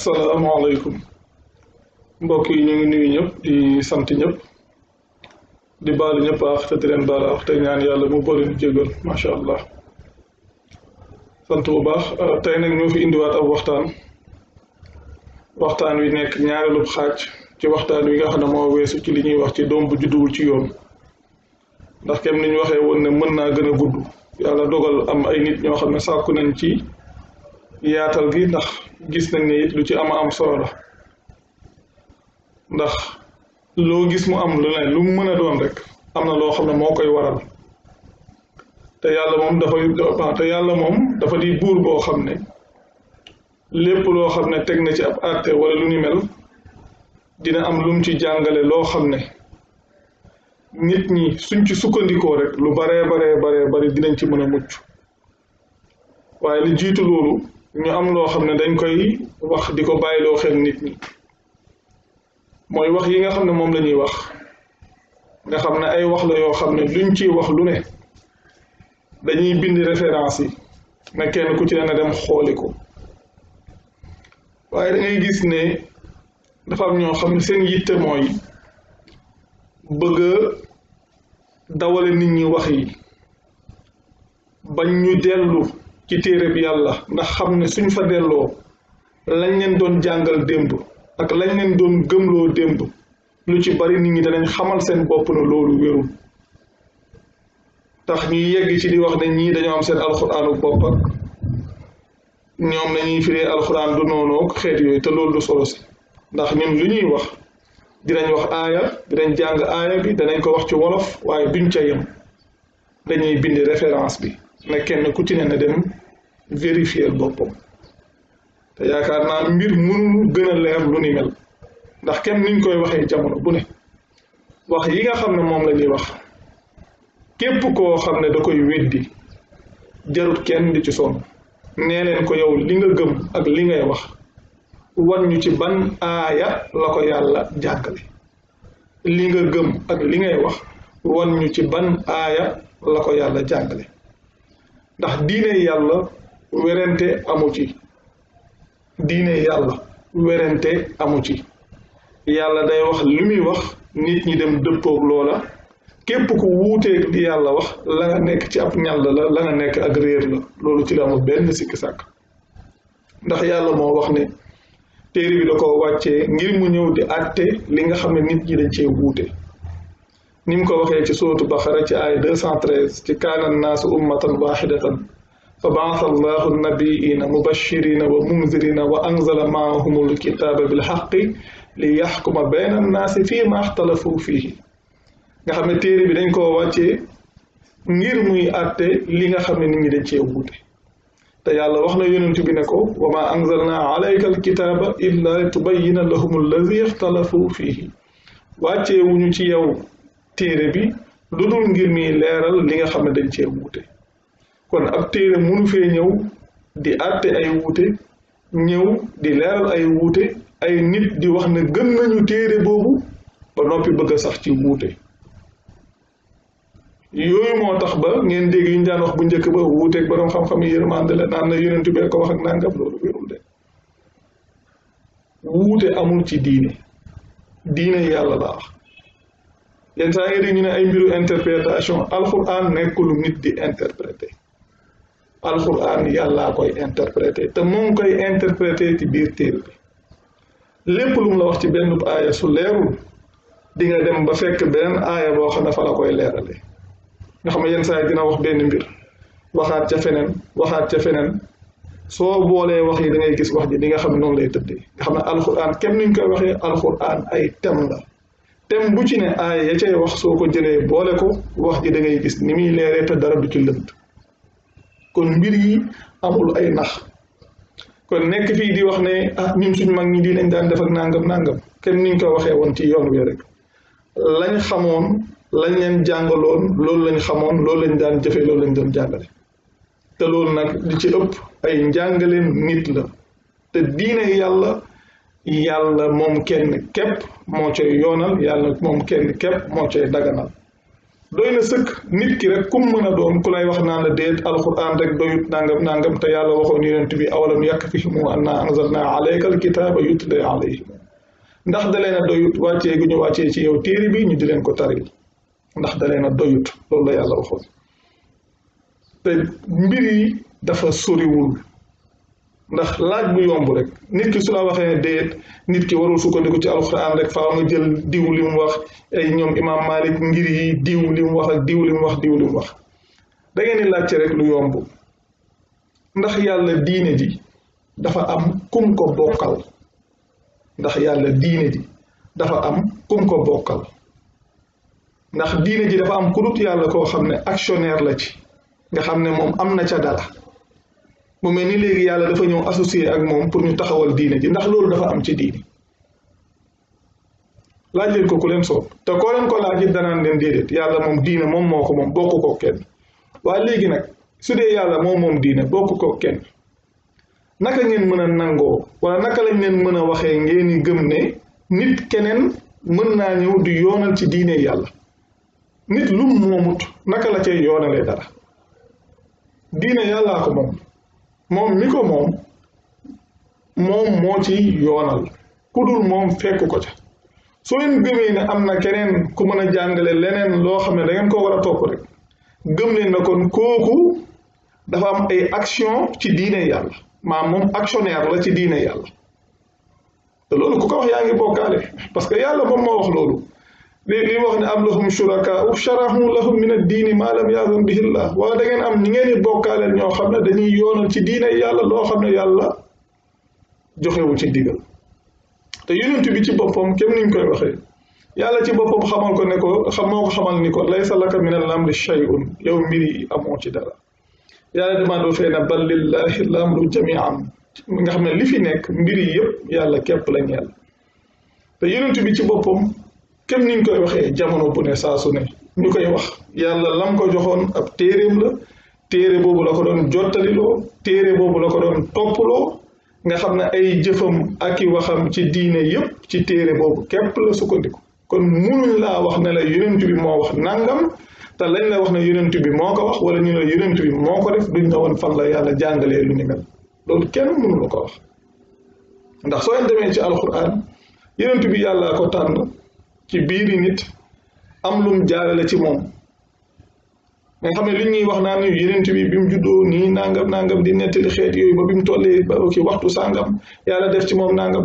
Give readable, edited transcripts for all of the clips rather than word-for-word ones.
asalaamaaleykum mbokk yi ñu ngi nuyu ñëpp di sant ñëpp di baalu ñëpp ak te di leen baal ak te ñaan yàlla mu boole ñu jégal macha allah sant bu baax tey nag ñoo fi indiwaat ab waxtaan wi nekk ñaareelu xaaj ci waxtaan wi nga xam ne moo weesu ci li ñuy wax ci doom bu judduwul ci yoon ndax kem ni ñu waxee woon ne mën naa gën a gudd yàlla dogal am ay nit ñoo xam ne sàkku nañ ci yaatal gi ndax gis nañ ne it lu ci am solo la ndax loo gis mu am lu ne lu mu mën a doon rek am na loo xam ne moo koy waral te yàlla moom dafa di buur boo xam ne lépp loo xam ne teg na ci ab àtte wala lu ni mel dina am lum ci jàngale loo xam ne nit ñi suñ ci sukkandikoo rek lu bari dinañ ci mën a mucc waaye li jiitu loolu ñu am loo xam ne dañ koy wax di ko bàyyiloo xel nit ñi mooy wax yi nga xam ne moom la ñuy wax nga xam ne ay wax la yoo xam ne luñ ciy wax lu ne dañuy bind référence yi ne kenn ku ci ne dem xooli ko waaye da ngay gis ne dafa am ñoo xam ne seen yitte mooy bëgg a dawale nit ñi wax yi bañ ñu dellu ci téere bi yàlla ndax xam ne suñ fa delloo lañ leen doon jàngal démb ak lañ leen doon gëmloo démb lu ci bari nit ñi danañ xamal seen bopp na loolu wérul tax ñuy yegg ci di wax ne ñii dañoo am seen alxuraanu bopp ak ñoom nañuy firee alxuraan du noonu ak xeet yooyu te loolu du solo si ndax ñun lu ñuy wax dinañ wax aaya dinañ jàng aaya bi danañ ko wax ci wolof waaye duñ ca yem dañuy bind référence bi ne kenn ku ci ne dem vérifier boppam te yaakaar naa mbir mënul gën a leer lu ni mel ndax kenn niñ koy waxee jamono bu ne wax yi nga xam ne moom la ñuy wax képp koo xam ne da koy weddi jarut kenn di ci sonn nee leen ko yow li nga gëm ak li ngay wax wan ñu ci ban aaya la ko yàlla jàngale li nga gëm ak li ngay wax wan ñu ci ban aaya la ko yàlla jàngale ndax diine yàlla werante amu ci diine yàlla werante amu ci yàlla day wax li muy wax nit ñi dem dëppoog loola képp ku wuuteeg di yàlla wax la nga nekk ci ab ñàll la nga nekk ak réer la loolu ci la amul benn sikki sàkk ndax yàlla moo wax ne téere bi da ko wàccee ngir mu ñëw di àtte li nga xam ne nit ñi dañ cee wuute ni mu ko waxee ci suuratu Baqara ci aaya 213 ci kaana annaasu ummatan waahidatan fa ba'atha allahu nabiyyiina mubashshiriina wa munziriina wa anzala ma'ahumul kitaaba bil haqqi li yaxkuma bayna annaasi fii ma ixtalafu fiihi nga xam ne téere bi dañ koo wàccee ngir muy àtte li nga xam ne nit ñi dañ cee wuute te yàlla wax na yonent bi ne ko wa ma anzalna alayka alkitaaba illa tubayyina lahum allazi ixtalafu fiihi wàccee wuñu ci yow téere bi lu dul ngir muy leeral li nga xam ne dañ cee wuute kon ab téere mënu fee ñëw di àtte ay wuute ñëw di leeral ay wuute ay nit di wax ne gëm nañu téere boobu ba noppi bëgg a sax ci wuute yooyu moo tax ba ngeen dégg yi ñu daan wax bu njëkk ba wuuteeg borom xam-xam yi yërmande la naan na yonent bi ko wax ak nangam loolu wérul de wuute amul ci diine yàlla la wax yenn saa ngi dégg ñu ne ay mbiru interprétation alxuraan nekkul nit di interpréter alxuraan yàllaa koy interpréter te moo ngi koy interpréter ci biir téere bi lépp lu mu la wax ci benn aaya su leerul di nga dem ba fekk beneen aaya boo xam ne fa la koy leerale nga xam ne yenn saa yi dina wax benn mbir waxaat ca feneen soo boolee wax yi da ngay gis wax ji di nga xam ne noonu lay tëddee nga xam ne alxuraan kenn niñ koy waxee alxuraan ay thème la thème bu ci ne aaya ya cay wax soo ko jëlee boole ko wax ji da ngay gis ni muy leeree te dara du ci lënt kon mbir yi amul ay nax kon nekk fii di wax ne ñun suñ mag ñi di lañ daan def ak nangam kenn niñ ko waxee woon ci yoon wi rek lañ xamoon lañ leen jàngaloon loolu lañ xamoon loolu lañ daan jëfee loolu lañ doon jàngale te loolu nag li ci ëpp ay njàngaleem nit la te diine yàlla moom kenn képp moo cay yoonal yàlla moom kenn képp moo cay daganal doy na sëkk nit ki rek kum mën a doon ku lay wax naan la déet alquran rek doyut nangam te yàlla waxoon yonent bi awalam yakfihim anna anzalna alayka alkitaba yutla alayhim ndax da leen a doyut wàccee gu ñu wàccee ci yow téere bi ñu di leen ko taril ndax da leen a doyut loolu la yàlla waxoon te mbir yi dafa soriwul ndax laaj bu yomb rek nit ki su la waxee ne déet nit ki warul sukkandiku ci alxuraan rek faaw nga jël diw li mu wax ay ñoom imam Malik ngir yi diw li mu wax ak diw li mu wax diw li mu wax da ngeen di laajte rek lu yomb ndax yàlla diine ji dafa am kum ko bokkal ndax yàlla diine ji dafa am kum ko bokkal ndax diine ji dafa am ku dut yàlla koo xam ne actionnaire la ci nga xam ne moom am na ca dara mu mel ni léegi yàlla dafa ñëw associé ak moom pour ñu taxawal diine ji ndax loolu dafa am ci diine laaj leen ko ku leen soob te koo leen ko laaj it danaan leen déedéet yàlla moom diine moom moo ko moom bokk ko kenn waaye léegi nag su dee yàlla moom diine bokk ko kenn naka ngeen mën a nangoo wala naka lañ leen mën a waxee ngeen di gëm ne nit keneen mën naa ñëw di yoonal ci diine yàlla nit lu moomut naka la cay yoonalee dara diine yàllaa ko moom mi ko moom moo ci yoonal ku dul moom fekk ko ca soo leen gëmee ne am na keneen ku mën a jàngale leneen loo xam ne da ngeen ko war a topp rek gëm leen na kon kooku dafa am ay action ci diine yàlla moom actionnaire la ci diine yàlla te loolu ku ko wax yaa ngi bokkaale parce que yàlla moom moo wax loolu li wax ne am lahum shurakaa'u sharahu lahum min ad-diini maa lam ya'zan bihi llah wala da ngeen am ñi ngeen di bokkaaleel ñoo xam ne dañuy yoonal ci diine yàlla loo xam ne yàlla joxewu ci digal te yonent bi ci boppam kenn niñ koy waxee yàlla ci boppam xamal ko ne ko moo ko xamal ni ko laysa laka min al-amri shay'un yow mbir yi amoo ci dara yàlla demandoo fee na bal lillahi al-amru jami'an nga xam ne li fi nekk mbir yi yëpp yàlla képp la ñeel te yonent bi ci boppam kem niñ koy waxee jamono bu ne saa su ne ñu koy wax yàlla lam ko joxoon ab téeréem la téere boobu la ko doon jottaliloo téere boobu la ko doon toppaloo nga xam ne ay jëfam ak i waxam ci diine yépp ci téere boobu képp la sukkandiku kon munuñ laa wax ne la yonent bi moo wax nangam te lañ la wax ne yonent bi moo ko wax wala ñu ne yonent bi moo ko def duñ la woon fan la yàlla jàngalee lu ni mel loolu kenn mënu la ko wax ndax soo leen demee ci alquran yonent bi yàllaa ko tànn ci biiri nit am lum jaarale ci moom nga xam ne li ñuy wax naan yonent bi bi mu juddoo nii nangam di nettali xeet yooyu ba bi mu tollee ba ci waxtu sàngam yàlla def ci moom nangam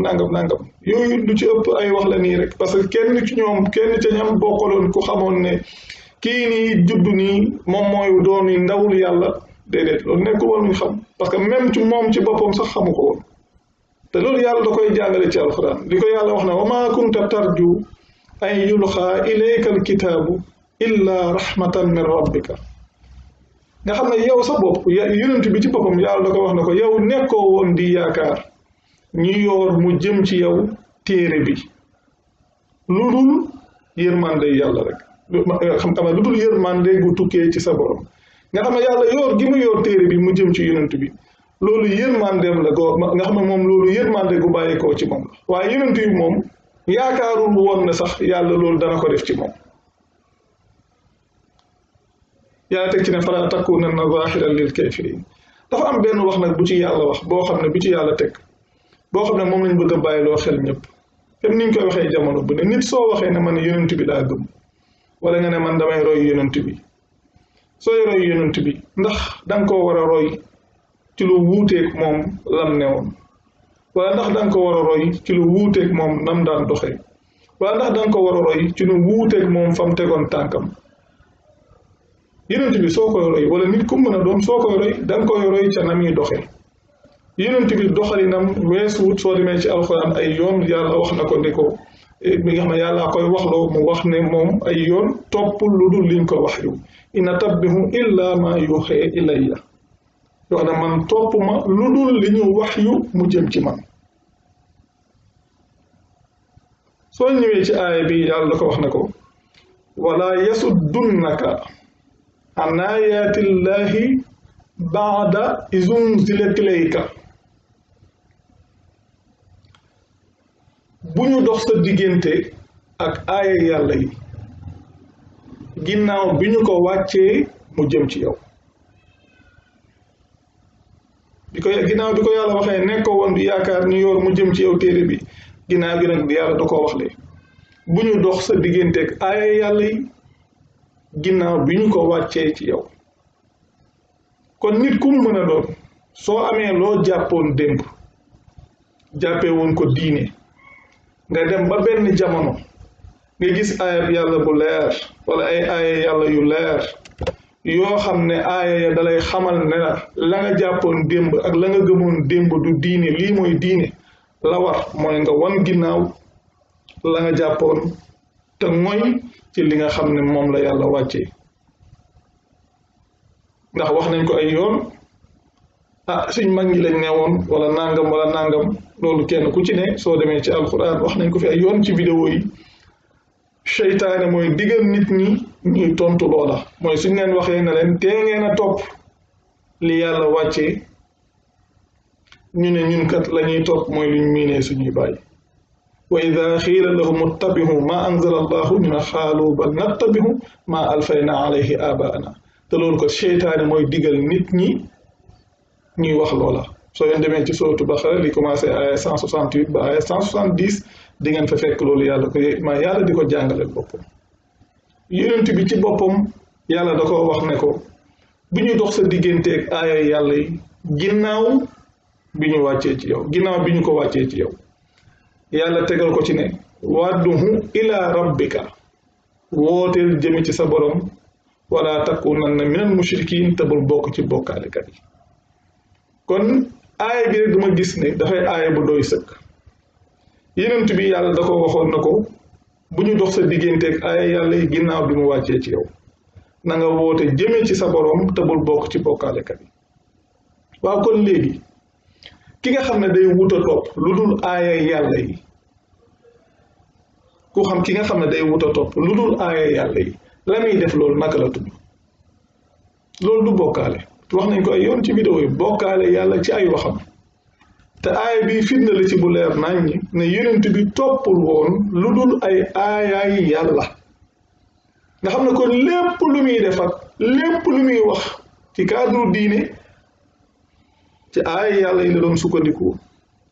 yooyu lu ci ëpp ay wax la nii rek parce que kenn ci ñoom kenn ca ñam bokkaloon ku xamoon ne kii nii juddu nii moom mooy doon ndawul yàlla déedéet loolu nekkul woon ñu xam parce que même ci moom ci boppam sax xamu ko woon te loolu yàlla da koy jàngale ci alxuraan li ko yàlla wax na wa maa kunta tarju an yulqaa ilayka alkitaabu illa rahmatan min rabbika nga xam ne yow sa bopp yonent bi ci boppam yàlla da ko wax na ko yow nekkoo woon di yaakaar ñu yoor mu jëm ci yow téere bi lu dul yërmande yàlla rek xam nga lu dul yërmande gu tukkee ci sa borom nga xam ne yàlla yoor gi mu yoor téere bi mu jëm ci yonent bi loolu yërmandeem la nga xam ne moom loolu yërmande gu bàyyeekoo ci moom la waaye yonent yi moom yaakaarul woon ne sax yàlla loolu dana ko def ci moom yàlla teg ci ne falaa takuunanna zaahiran lil kaafiriin dafa am benn wax nag bu ci yàlla wax boo xam ne bu ci yàlla teg boo xam ne moom lañ bëgg a bàyyiloo xel ñëpp comme niñ koy waxee jamono bu ne nit soo waxee ne man yonent bi laa gëm wala nga ne man damay roy yonent bi sooy roy yonent bi ndax danga ko war a roy ci lu wuuteeg moom lam ne woon wala ndax danga ko war a roy ci lu wuuteeg moom nam daan doxee wala ndax danga ko war a roy ci lu wuuteeg moom fam tegoon tànkam yonent bi soo koy roy wala nit ku mën a doon soo koy roy danga koy roy ca na muy doxee yonent bi doxalinam weesuwut soo demee ci alxuraan ay yoon yàlla wax na ko ni ko mi nga xam ne yàlla koy waxloo mu wax ne moom ay yoon toppul lu dul liñ ko wax yu in attabi'u illa ma yuuhaa ilayya yoo xam ne man topp ma lu dul li ñu wax yu mu jëm ci man soo ñëwee ci aaya bi yàlla da ko wax na ko wala yasuddunaka an ayaati llahi baada iz unzilat ilayka bu ñu dox sa diggante ak aaya yàlla yi ginnaaw bi ñu ko wàccee mu jëm ci yow ginnaaw bi ko yàlla waxee nekkoo woon di yaakaar ni yor mu jëm ci yow téere bi ginnaaw gi nag yàlla da koo wax lee bu ñu dox sa digganteeg aaya yàlla yi ginnaaw bi ñu ko wàccee ci yow kon nit ku mu mën a doon soo amee loo jàppoon démb jàppee woon ko diine nga dem ba benn jamono nga gis aaya yàlla bu leer wala ay aaya yàlla yu leer yoo xam ne aaya ya dalay xamal ne la nga jàppoon démb ak la nga gëmoon démb du diine lii mooy diine la war mooy nga wan ginnaaw la nga jàppoon te mooy ci li nga xam ne moom la yàlla wàccee ndax wax nañ ko ay yoon suñ mag ñi lañ newoon wala nangam loolu kenn ku ci ne soo demee ci alquran wax nañ ko fi ay yoon ci vidéo yi seytaane mooy digal nit ñi ñuy tontu loola mooy suñ leen waxee ne leen tee ngeen a topp li yàlla wàccee ñu ne ñun kat la ñuy topp mooy luñ miinee suñuy bàyyi wa ida xiila lahum ittabihu ma anzala allahu ñu ne xaalu bal nattabihu ma alfayna alayhi abaana te loolu ko seytaane mooy digal nit ñi ñuy wax loola soo leen demee ci sootu Baqara li commencé aya 168 ba aya 170 di ngeen fa fekk loolu yàlla ko yàlla di ko jàngaleel boppam yonent bi ci boppam yàlla da ko wax ne ko bu ñu dox sa digganteeg aaya yàlla yi ginnaaw bi ñu wàccee ci yow ginnaaw bi ñu ko wàccee ci yow yàlla tegal ko ci ne wadduhu ila rabbika wooteel jëme ci sa borom wala takunanna minal mushrikin te bul bokk ci bokkaalekat yi kon aaya bi rek dama gis ne dafay aaya bu doy sëkk yonent bi yàlla da ko waxoon na ko bu ñu dox sa digganteeg aaya yàlla yi ginnaaw bi mu wàccee ci yow na nga woote jëme ci sa borom te bul bokk ci bokkaalekat yi waaw kon léegi ki nga xam ne day wuta topp lu dul aaya yàlla yi ki nga xam ne day wuta topp lu dul aaya yàlla yi la muy def loolu naka la tudd loolu du bokkaale wax nañ ko ay yoon ci vidéo yi bokkaale yàlla ci ay waxam te aaya bi firnde la ci bu leer nañ ñi ne yonent bi toppul woon lu dul ay aayaay yàlla nga xam ne kon lépp lu muy def ak lépp lu muy wax ci cadre diine ci aaya yàlla yi la doon sukkandiku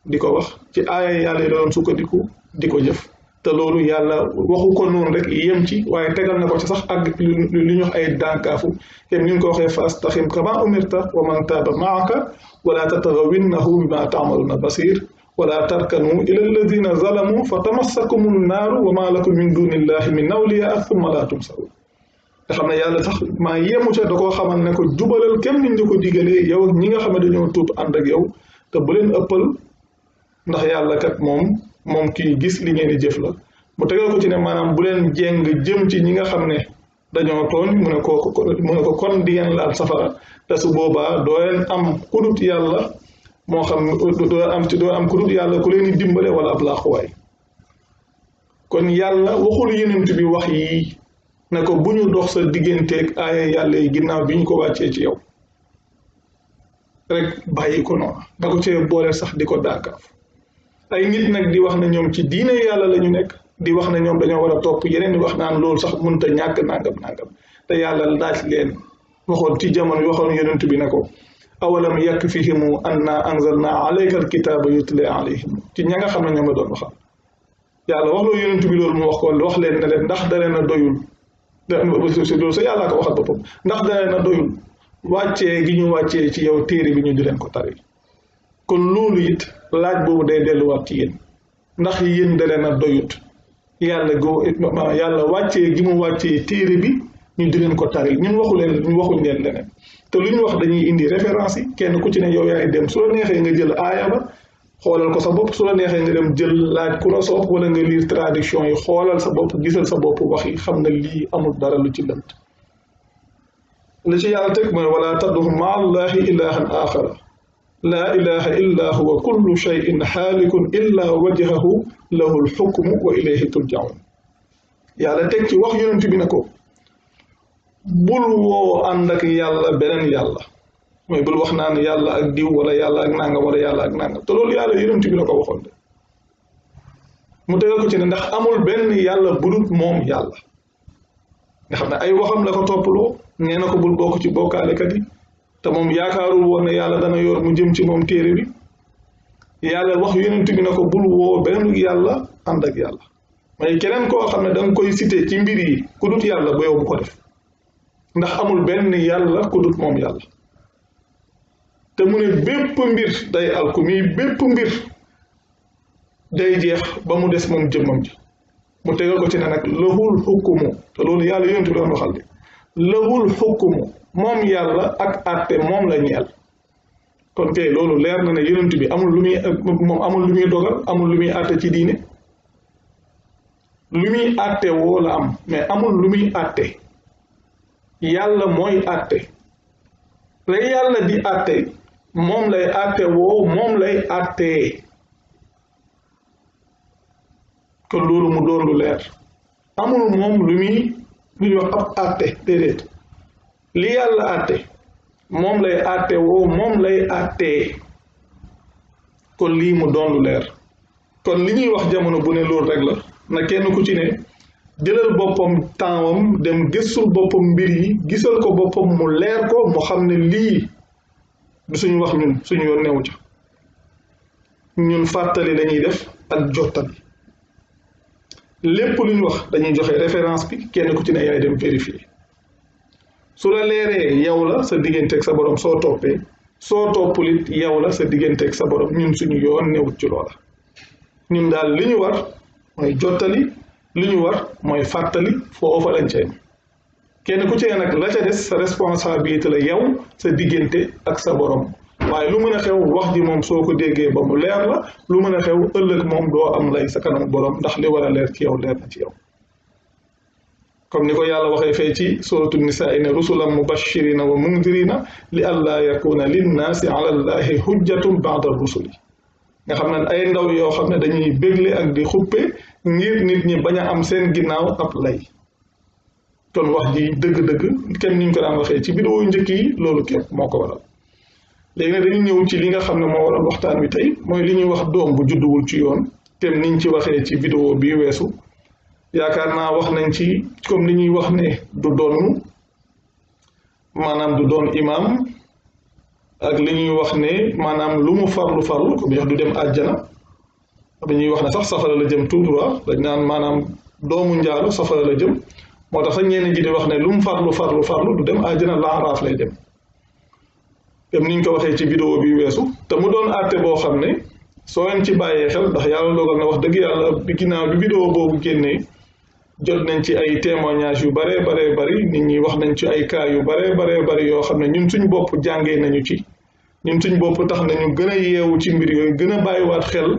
di ko wax ci aaya yàlla yi la doon sukkandiku di ko jëf te loolu yàlla waxu ko noonu rek yem ci waaye tegal na ko ci sax ak li ñu wax ay dànkaafu kenn ni ñu ko waxee fastaxim kama umirta wa man taaba maaka wala tatagaw innahu bima taamaluna basir wala tarkanu ila alladina zalamu fa tamassakumu naaru wa ma lakum min dunillahi min awliya thumma la tumsarun nga xam ne yàlla sax maa yemu ca da koo xamal ne ko jubalal kenn niñ la ko digalee yow ak ñi nga xam ne dañoo tuub ànd ak yow te bu leen ëppal ndax yàlla kat moom kii gis li ngeen di jëf la mu tegal ko ci ne maanaam bu leen jéng jëm ci ñi nga xam ne dañoo tooñ mu ne ko kon di ngeen laal safara te su boobaa doo leen am kudut yàlla moo xam doo am kudut yàlla ku leen di dimbale wala ab laaxuwaay kon yàlla waxul yonent bi wax yi ne ko bu ñu dox sa digganteeg aaya yàlla yi ginnaaw bi ñu ko wàccee ci yow rek bàyyi ko noonu da ko cee boole sax di ko daakaaf ay nit nag di wax ne ñoom ci diine yàlla la ñu nekk di wax ne ñoom dañoo war a topp yeneen di wax naan loolu sax mënta ñàkk nangam te yàlla laaj leen waxoon ci jamono waxoon yonent bi ne ko awalam yakfihimu anna anzalna alayka alkitaba yutla alayhim ci ña nga xam ne ñoom la doon waxal yàlla wax loo yonent bi loolu mu wax ko wax leen ne leen ndax dalee na doyul loolu sa yàllaa ko waxal boppam ndax dalee na doyul wàccee gi ñu wàccee ci yow téere bi ñu di leen ko tari kon loolu it laaj boobu day delluwaat ci yéen ndax yéen dalee na doyut yàlla wàccee gi mu wàccee téere bi ñu di leen ko taril ñun waxuñ leen leneen te lu ñu wax dañuy indi référence yi kenn ku ci ne yow yaay dem su la neexee nga jël aaya ba xoolal ko sa bopp su la neexee nga dem jël laaj ku la soob wala nga lire traduction yi xoolal sa bopp gisal sa bopp wax yi xam ne lii amul dara lu ci lënt li ci yàlla teg mooy wala tad'u ma'a allahi ilahan axara laa ilaha illa huwa kullu shay'in xaalikun illa wajhahu lahu lxukmu wa ilayhi turjaun yàlla teg ci wax yonent bi ne ko bul woo ànd ak yàlla beneen yàlla mooy bul wax naan yàlla ak diw wala yàlla ak nangam wala yàlla ak nangam te loolu yàlla yonent bi la ko waxoon de mu tegal ko ci ne ndax amul benn yàlla budut moom yàlla nga xam ne ay waxam la ko toppaloo nee na ko bul bokk ci bokkaalekat yi te moom yaakaarul woon ne yàlla dana yor mu jëm ci moom téere bi yàlla wax yonent bi na ko bul woo benn yàlla ànd ak yàlla may keneen koo xam ne da nga koy cité ci mbir yi ku dut yàlla ba yow bu ko def ndax amul benn yàlla ku dut moom yàlla te mu ne bépp mbir day alku mi bépp mbir day jeex ba mu des moom jëmmam ji mu tegal ko ci ne nag lahul xukkumu te loolu yàlla yonent bi doon waxal de lahul xukkumu moom yàlla ak àtte moom la ñeel kon kay loolu leer na ne yonent bi amul lu muy moom amul lu muy dogal amul lu muy àtte ci diine lu muy àtte woo la am mais amul lu muy àtte yàlla mooy àtte la yàlla di àtte moom lay àtte woo moom lay àttee kon loolu mu doon lu leer amul moom lu ñuy wax ab àtte déedéet li yàlla àtte moom lay àtte woo moom lay àttee kon lii mu doon lu leer kon li ñuy wax jamono bu ne loolu rek la na kenn ku ci ne jëlal boppam tempsam dem gëstul boppam mbir yi gisal ko boppam mu leer ko mu xam ne lii du suñu wax ñun suñu yoon newu ca ñun fàttali lañuy def ak jottali lépp lu ñu wax dañuy joxe référence bi kenn ku ci ne yaay dem vérifier su la leeree yow la sa digganteeg sa borom soo toppee soo toppul it yow la sa digganteeg sa borom ñun suñu yoon newut ci loola ñun daal li ñu war mooy jottali li ñu war mooy fàttali foofa lañ ca yem kenn ku ci ne nag la ca des sa responsabilité la yow sa diggante ak sa borom waaye lu mën a xew wax ji moom soo ko déggee ba mu leer la lu mën a xew ëllëg moom doo am lay sa kanam borom ndax li war a leer ci yow leer na ci yow comme ni ko yàlla waxee fee ci suratu nisaa ne rusulan mubashirina wa mundirina li allaa yakuna linnaasi ala llahi hujjatun ba'da rusuli nga xam ne ay ndaw yoo xam ne dañuy bégle ak di xuppe ngir nit ñi bañ a am seen ginnaaw ab lay kon wax ji dëgg-dëgg kenn niñ ko daan waxee ci vidéo njëkk yi loolu képp moo ko waral léegi nag dañu ñëw ci li nga xam ne moo waral waxtaan wi tey mooy li ñuy wax doom bu judduwul ci yoon te niñ ci waxee ci vidéo bi weesu yaakaar naa wax nañ ci comme li ñuy wax ne du doon maanaam du doon imam ak li ñuy wax ne maanaam lu mu farlu comme yax du dem àjjana dañuy wax ne sax safara la jëm tout droit dañ naan maanaam doomu njaalu safara la jëm moo tax sax ñenn ji di wax ne lu mu farlu du dem àjjana laaraaf lay dem comme niñ ko waxee ci vidéo bi weesu te mu doon àtte boo xam ne soo leen ci bàyyee xel ndax yàlla dogal na wax dëgg yàlla bi ginnaaw bi vidéo boobu génnee jot nañ ci ay témoignages yu baree bari nit ñi wax nañ ci ay cas yu baree bari yoo xam ne ñun suñ bopp jàngee nañu ci ñun suñ bopp tax nañu gën a yeewu ci mbir yooyu gën a bàyyiwaat xel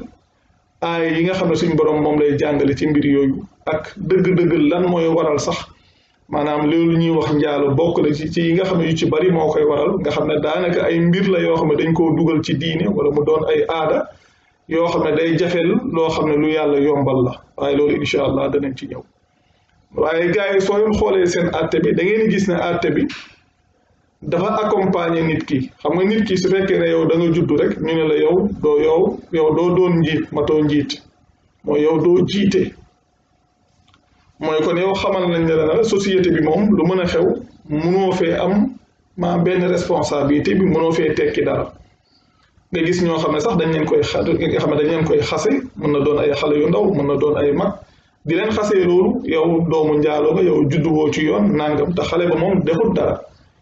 aay yi nga xam ne suñ borom moom lay jàngale ci mbir yooyu ak dëgg-dëgg lan mooy waral sax maanaam loolu ñuy wax njaalo bokk na ci yi nga xam ne yu ci bari moo koy waral nga xam ne daanaka ay mbir la yoo xam ne dañ koo dugal ci diine wala mu doon ay aada yoo xam ne day jafel loo xam ne lu yàlla yombal la waaye loolu incha allah danañ ci ñëw waaye gars yi soo leen xoolee seen àtte bi da ngeen gis ne àtte bi dafa accompagner nit ki xam nga nit ki su fekkee ne yow da nga judd rek ñu ne la yow doo doon njiit matoo njiit mooy yow doo jiite mooy kon yow xamal nañ ne la société bi moom lu mën a xew mënoo fee am ma benn responsabilité bi mënoo fee tekki dara nga gis ñoo xam ne sax dañ leen koy xase mën na doon ay xale yu ndaw mën na doon ay mag di leen xasee loolu yow doomu njaaloo nga yow judduwoo ci yoon nangam te xale ba moom defut dara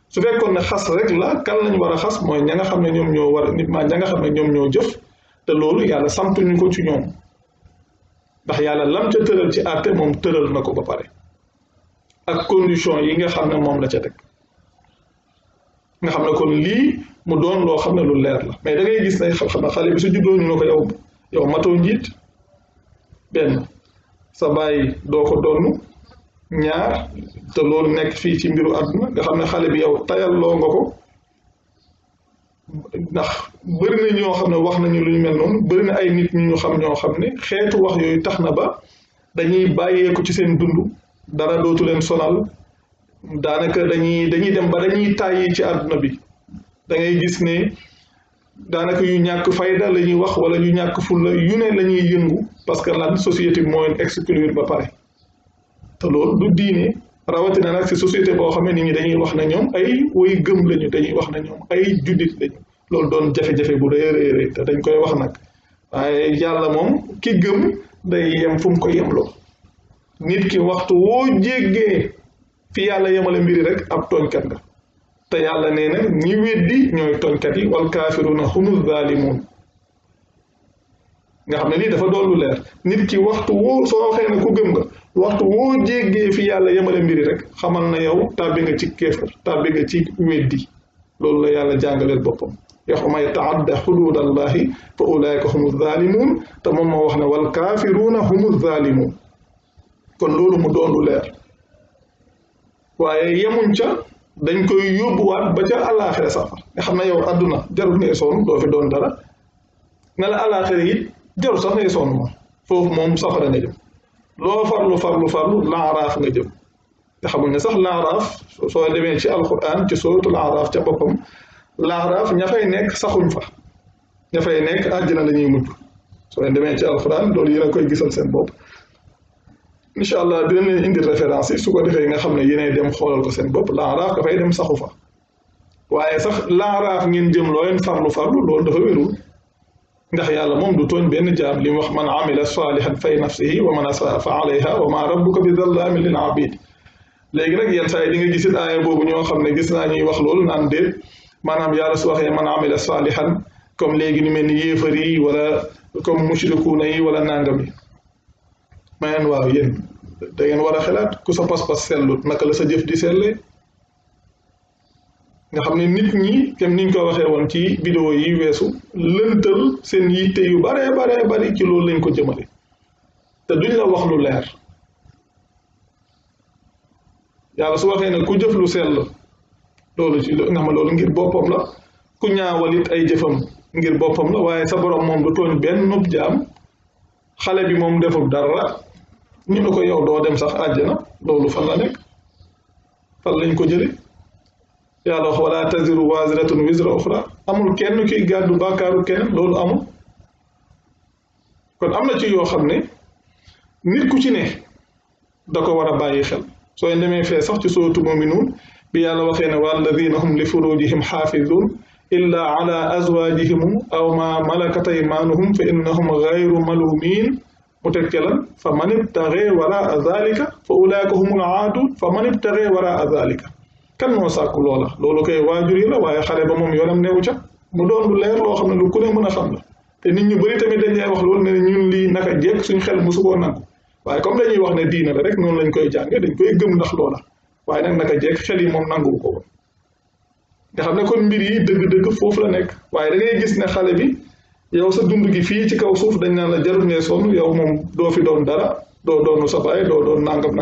su fekkoon ne xas rek la kan lañ war a xas mooy ña nga xam ne ñoom ñoo war nit ma ña nga xam ne ñoom ñoo jëf te loolu yàlla santuñu ko ci ñoom ndax yàlla lam ca tëral ci àtte moom tëral na ko ba pare ak condition yi nga xam ne moom la ca teg nga xam ne kon lii mu doon loo xam ne lu leer la mais da ngay gis ne xam ne xale bi su juddoo ñu ne ko yow matoo njiit benn sa bàyyi doo ko donn ñaar te loolu nekk fii ci mbiru àdduna nga xam ne xale bi yow tayalloo nga ko ndax bëri na ñoo xam ne wax nañu lu ñu mel noonu bëri na ay nit ñu xam ñoo xam ne xeetu wax yooyu tax na ba dañuy bàyyeeku ci seen dund dara dootu leen sonal daanaka dañuy dem ba dañuy tàyyi ci àdduna bi da ngay gis ne daanaka yu ñàkk fayda la ñuy wax wala yu ñàkk fulla yu ne la ñuy yëngu parce que lan société bi moo leen exclure ba pare te loolu du diine rawatina nag si société boo xam ne nit ñi dañuy wax ne ñoom ay way gëm lañu dañuy wax ne ñoom ay juddit lañu loolu doon jafe-jafe bu rëy te dañ koy wax nag waaye yàlla moom ki gëm day yem fu mu ko yemloo nit ki waxtu woo jéggee fi yàlla yemale mbiri rek ab tooñkat nga te yàlla nee na ñi weddi ñooy tooñkat yi wal kaafiruuna humu zaalimuun nga xam ne lii dafa doon lu leer nit ki waxtu woo soo waxee ne ku gëm nga waxtu woo jéggee fi yàlla yemale mbiri rek xamal na yow tàbbi nga ci kéefar tàbbi nga ci weddi loolu la yàlla jàngaleel boppam wa man yataadda xuduud allahi fa ulaika humu zaalimuun te moom moo wax ne wal kaafiruuna humu zaalimuun kon loolu mu doon lu leer waaye yemuñ ca dañ koy yóbbuwaat ba ca àllaaxira safar nga xam ne yow àdduna jarul ngay sonn doo fi doon dara ne la àllaaxira it jarul sax ngay sonn moom foofu moom safara nga jëm loo farlu laaraaf nga jëm te xamuñ ne sax laaraaf soo demee ci alquran ci suratul araaf ca boppam laaraaf ña fay nekk saxuñ fa ña fay nekk àjjana la ñuy mujj soo demee ci alquran loolu yéen a koy gisal seen bopp incha allah dinañ leen indi référence yi su ko defee nga xam ne yéenay dem xoolal ko seen bopp laaraaf dafay dem saxu fa waaye sax laaraaf ngeen jëm loo leen farlu loolu dafa wérul ndax yàlla moom du tooñ benn jaam li mu wax man amila salihan fay nafsihi wa man asaa fa alayha wa ma rabbuka bi zallamin lil abid léegi nag yenn saa yi di nga gisit aaya boobu ñoo xam ne gis naa ñuy wax loolu naan déet maanaam yàlla su waxee man amila salihan comme léegi ñu mel ni yéefar yi wala comme mushrikuuna yi wala nangam yi ma leen waaw yéen da ngeen war a xalaat ku sa pas-pas sellut naka la sa jëf di sellee nga xam ne nit ñi comme niñ ko waxee woon ci vidéo yi weesu lëntal seen yitte yu baree bari ci loolu lañ ko jëmale te duñ la wax lu leer yàlla su waxee ne ku jëf lu sell loolu ci nga xam ne loolu ngir boppam la ku ñaawalit ay jëfam ngir boppam la waaye sa borom moom du tooñ benn nopp jaam xale bi moom deful dara ñu ne ko yow doo dem sax àjjana loolu fan la nekk fan lañ ko jële yàlla wax wala taziru waziratun wizra uxra amul kenn kiy gàddu bàkkaaru keneen loolu amul kon am na ci yoo xam ne nit ku ci ne da ko war a bàyyi xel sooy demee fee sax ci sootu muminuun bi yàlla waxee ne walladina hum li furujihim xaafizun illa ala azwajihim aw ma malakat aymanuhum fa innahum gayru malumin mu tekke lan fa man ibtaxe waraa zalika fa ulaika humul aadun fa man ibtaxe waraa zalika kan moo sàkku loola loolu koy waajur yi la waaye xale ba moom yoonam neewu ca mu doon lu leer loo xam ne lu ku ne mën a xam la te nit ñu bëri tamit dañ lay wax loolu ne ñun lii naka jekk suñ xel musu koo nangu waaye comme dañuy wax ne diina la rek noonu lañ koy jànge dañ koy gëm ndax loola waaye nag naka jekk xel yi moom nanguwu ko woon nga xam ne kon mbir yi dëgg-dëgg foofu la nekk waaye da ngay gis ne xale bi yow sa dund gi fii ci kaw suuf dañ naan la jarul ngay sonn yow moom doo fi doon dara doo doonu sa baay doo doon nangam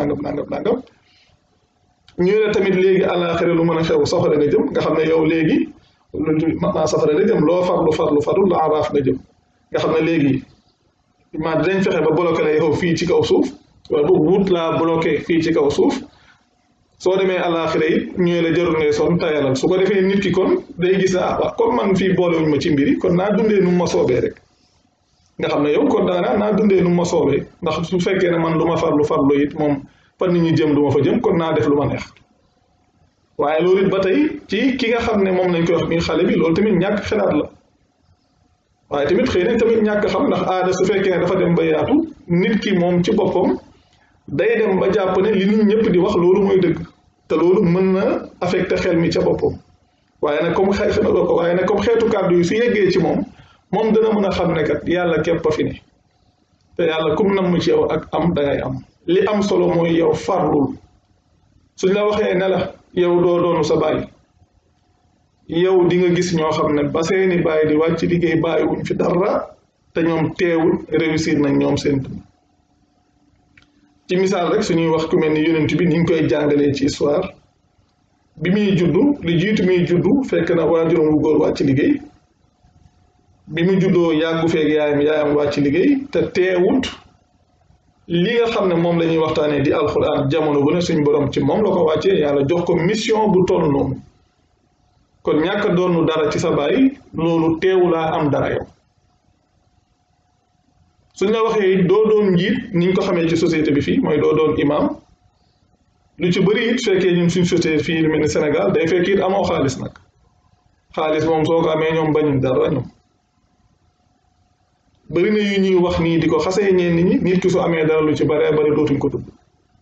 ñu ne tamit léegi àllaaxira lu mën a xew safara nga jëm nga xam ne yow léegi maa safara nga jëm loo farlu la araaf nga jëm nga xam ne léegi maa dinañ fexe ba bloqué la yow fii ci kaw suuf wala boog wut laa bloqué fii ci kaw suuf soo demee àllaaxira it ñu la jarul ngay sonn tayalal su ko defee nit ki kon day gis ne wax comme man fii boolewuñ ma ci mbiri kon naa dundee nu ma soobee rek nga xam ne yow kon da nga naa dundee nu ma soobee ndax su fekkee ne man du ma farlu it moom fan nit ñi jëm du ma fa jëm kon naa def lu ma neex waaye loolu it ba tey ci ki nga xam ne moom lañ koy wax mi xale bi loolu tamit ñàkk xalaat la waaye tamit xëy na tamit ñàkk xam ndax aada su fekkee ne dafa dem ba yaatu nit ki moom ci boppam day dem ba jàpp ne li nit ñëpp di wax loolu mooy dëgg te loolu mën na affecté xel mi ca boppam waaye nag comme xeetu kàddu yi su yeggee ci moom dana mën a xam ne kat yàlla képp a fi ne te yàlla kum namm ci yow ak am dangay am li am solo mooy yow farlul suñ la waxee ne la yow doo doonu sa baay yow di nga gis ñoo xam ne ba seeni baay di wàcc liggéey bàyyiwuñ fi dara te ñoom teewul réussir nañ ñoom seen dund ci misaal rek suñuy wax ku mel ni yonent bi ni ñu koy jàngalee ci histoire bi muy juddu li jiitu muy juddu fekk na waajuram wu góor wàcc liggéey bi mu juddoo yàggu feeg yaayam wàcc liggéey te teewut li nga xam ne moom la ñuy waxtaanee di alxuraan jamono bu ne suñ borom ci moom la ko wàccee yàlla jox ko mission bu toll noonu kon ñàkk a doonu dara ci sa baay loolu teewulaa am dara yow suñ la waxee doo doon njiit niñ ko xamee ci société bi fii mooy doo doon imam lu ci bëri it fekkee ñun suñ société fii lu mel ni Sénégal day fekk it amoo xaalis nag xaalis moom soo ko amee ñoom bañuñ dara ñoom bëri na yu ñuy wax nii di ko xasee ñeen nit ñi nit ki su amee dara lu ci bëree bëri dootuñ ko tudd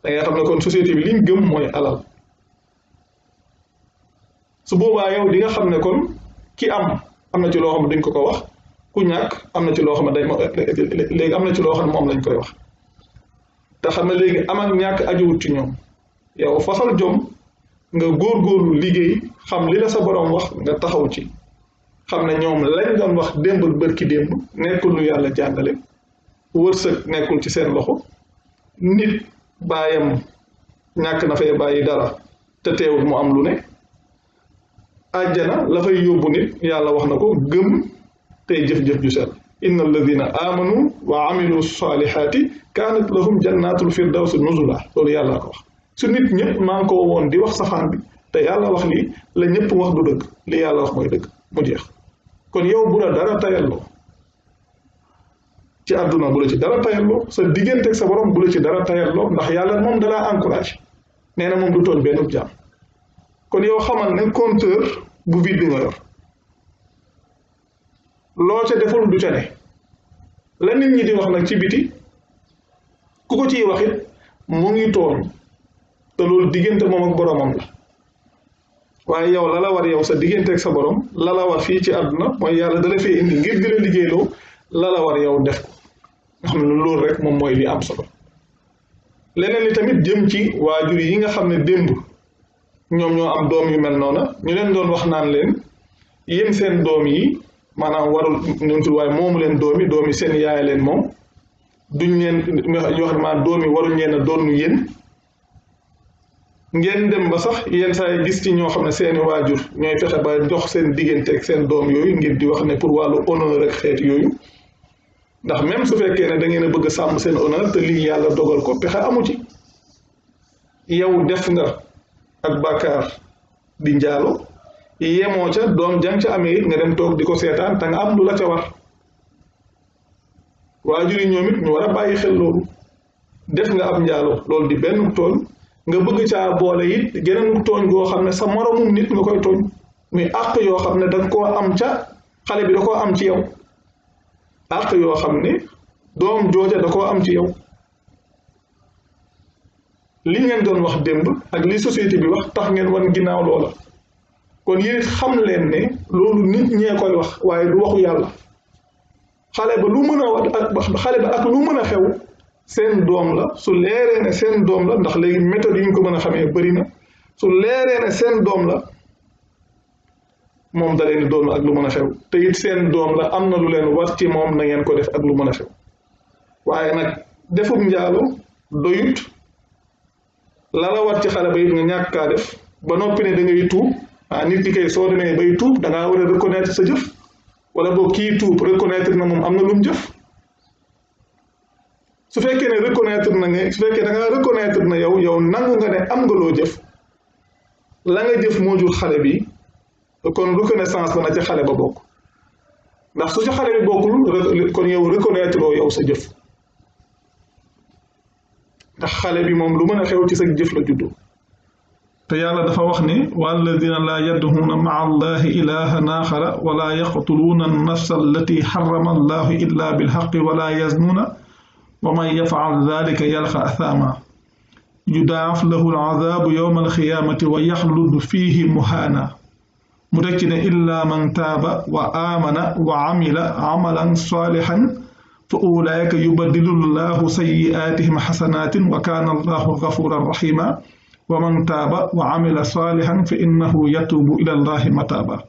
da ngay xam ne kon société bi liñ gëm mooy alal su boobaa yow di nga xam ne kon ki am na ci loo xam ne duñ ko wax ku ñàkk am na ci loo xam ne léegi am na ci loo xam ne moom lañ koy wax te xam ne léegi am ak ñàkk ajuwut ci ñoom yow fasal jom nga góorgóorlu liggéey xam li la sa borom wax nga taxaw ci xam ne ñoom lañ doon wax démb ak bërki démb nekkul lu yàlla jàngale wërsëg nekkul ci seen loxo nit baayam ñàkk na fay bàyyi dara te teewul mu am lu ne àjjana la fay yóbbu nit yàlla wax na ko gëm tey jëf-jëf ju sell inna alladina amanu wa amilu salihati kaanat lahum jannatul firdawsi nuzula loolu yàlla ko wax su nit ñëpp maa ngi ko woon di wax safaan bi te yàlla wax lii la ñëpp wax du dëgg li yàlla wax mooy dëgg mu jeex kon yow bu la dara tayalloo ci àdduna bu la ci dara tayalloo sa digganteeg sa borom bu la ci dara tayalloo ndax yàlla moom dalaa encouragé nee na moom du tooñ benn jaam kon yow xamal ne compteur bu vide nga yor loo ca deful du ca ne la nit ñi di wax nag ci biti ku ko ciy wax it mu ngi tooñ te loolu diggante moom ak boromam la waaye yow la la war yow sa digganteeg sa borom la la war fii ci àdduna mooy yàlla dala fee indi ngir di la liggéeyloo la la war yow def ko nga xam ne loolu rek moom mooy li am solo leneen li tamit jëm ci waajur yi nga xam ne démb ñoom ñoo am doom yu mel noona ñu leen doon wax naan leen yéen seen doom yi maanaam warul ñuntul waaye moomu leen doom yi seen yaay leen moom duñ leen yoo xam ne maanaam doom yi waruñ leen a doon yéen ngeen dem ba sax yenn saa yi gis ci ñoo xam ne seeni waajur ñooy fexe ba jox seen diggante ak seen doom yooyu ngir di wax ne pour wàllu honneur ak xeet yooyu ndax même su fekkee ne da ngeen a bëgg a sàmm seen honneur te lii yàlla dogal ko pexe amu ci yow def nga ak bàkkaar di njaalo yemoo ca doom jang ca amee it nga dem toog di ko seetaan te nga am lu la ca war waajur yi ñoom it ñu war a bàyyi xel loolu def nga ab njaalo loolu di benn tooñ nga bëgg caa boole it geneen tooñ goo xam ne sa moromum nit nga koy tooñ muy àq yoo xam ne danga koo am ca xale bi da koo am ci yow àq yoo xam ne doom jooja da koo am ci yow li ngeen doon wax démb ak li société bi wax tax ngeen wan ginnaaw loola kon yéen xam leen ne loolu nit ñee koy wax waaye du waxu yàlla xale ba lu mën a xale ba ak lu mën a xew seen doom la su leeree ne seen doom la ndax léegi méthode yi ñu ko mën a xamee bëri na su leeree ne seen doom la moom da leen doon ak lu mën a xew te it seen doom la am na lu leen war ci moom na ngeen ko def ak lu mën a xew waaye nag defum njaalo doyut la la war ci xale ba it nga ñàkk kaa def ba noppi ne da ngay tuub nit ki kay soo demee bay tuub da ngaa war a reconnaître sa jëf wala boo kii tuub reconnaître na moom am na lu mu jëf su fekkee ne reconnaître na nga su fekkee da nga reconnaître na yow nangu nga ne am nga loo jëf la nga jëf moo jur xale bi kon reconnaissance ba na ci xale ba bokk ndax su ci xale bi bokkul kon yow reconnaître yow sa jëf ndax xale bi moom lu mën a xew ci sa jëf la juddoo te yàlla dafa wax ne walladina laa yad'uuna ma'a allahi ilahan axara wala yaqtuluuna an-nafsa allati xarama allahu illa bilxaqi wala yaznuuna wa man yaf'al dalika yalqa athama yudaaf lahu al-azaabu yawma al-qiyaamati wa yaxlud fiihi muhaana mu teg ci ne illa man taaba wa aamana wa amila amalan saalihan fa ulaa'ika yubaddilu llahu sayyi'aatihim xasanaatin wa kaana allahu gafuuran rahiima wa man taaba wa amila saalihan fa innahu yatuubu ila llahi mataaba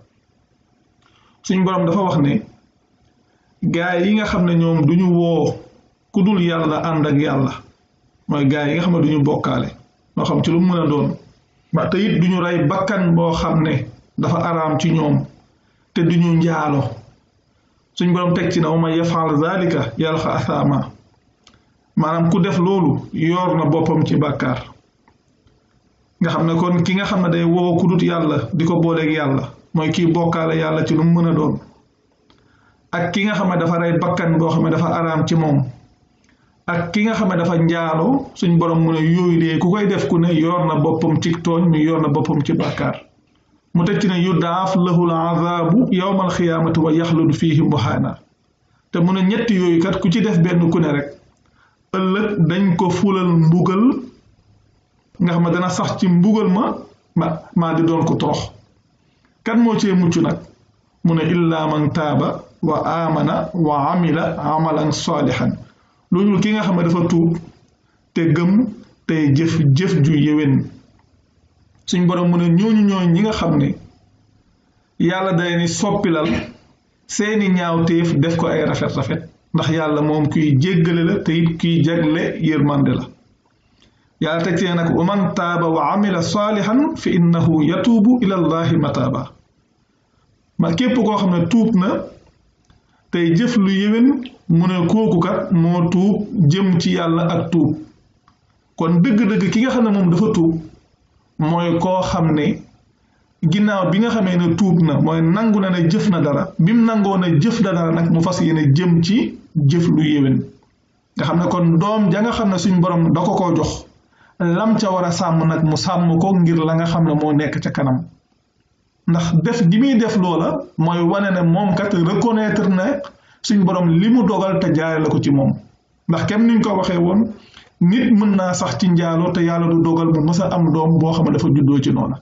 suñ boroom dafa wax ne gaay yi nga xam ne ñoom duñu woo ku dul yàlla ànd ak yàlla mooy gaay yi nga xam ne duñu bokkaale moo xam ci lu mën a doon ba te it duñu rey bakkan boo xam ne dafa araam ci ñoom te duñu njaalo suñ boroom teg ci na wa man yaf'al zalika yalqa athama maanaam ku def loolu yoor na boppam ci bàkkaar nga xam ne kon ki nga xam ne day woo ku dut yàlla di ko booleeg yàlla mooy kii bokkaale yàlla ci lu mu mën a doon ak ki nga xam ne dafa rey bakkan boo xam ne dafa araam ci moom ak ki nga xam ne dafa njaaloo suñ borom mu ne yooyu de ku koy def ku ne yor na boppam ci tooñ mi yor na boppam ci bàkkaar mu teg ci ne yudaaf lahu al-azaabu yawmal xiyaamati wa yaxludu fiihi muhaana te mu ne ñetti yooyu kat ku ci def benn ku ne rek ëllëg dañ ko fulal mbugal nga xam ne dana sax ci mbugal maa di doon ko torox kan moo cee mucc nag mu ne illaa man taaba wa amana wa amila amalan saalihan loolu ki nga xam ne dafa tuub te gëm tey jëf ju yéwén suñ borom mu ne ñooñu ñi nga xam ne yàlla day ni soppilal seeni ñaawteef def ko ay rafet ndax yàlla moom kuy jéggale la te it kuy jagle yërmande la yàlla teg ci nag wa man taaba wa amila saalihan fi innahu yatuubu ila allahi mataaba ma képp koo xam ne tuub na tey jëf lu yéwén mu ne kooku kat moo tuub jëm ci yàlla ak tuub kon dëgg-dëgg ki nga xam ne moom dafa tuub mooy koo xam ne ginnaaw bi nga xamee ne tuub na mooy nangu na ne jëf na dara bim nangoo ne jëf na dara nag mu fas yéene jëm ci jëf lu yéwén nga xam ne kon doom ja nga xam ne suñ borom da ko jox lam ca war a sàmm nag mu sàmm ko ngir la nga xam ne moo nekk ca kanam ndax def gi muy def loola mooy wane ne moom kat reconnaître ne suñ borom li mu dogal te jaare la ko ci moom ndax kem niñ ko waxee woon nit mën naa sax ci njaaloo te yàlla du dogal mu mës a am doom boo xam ne dafa juddoo ci noona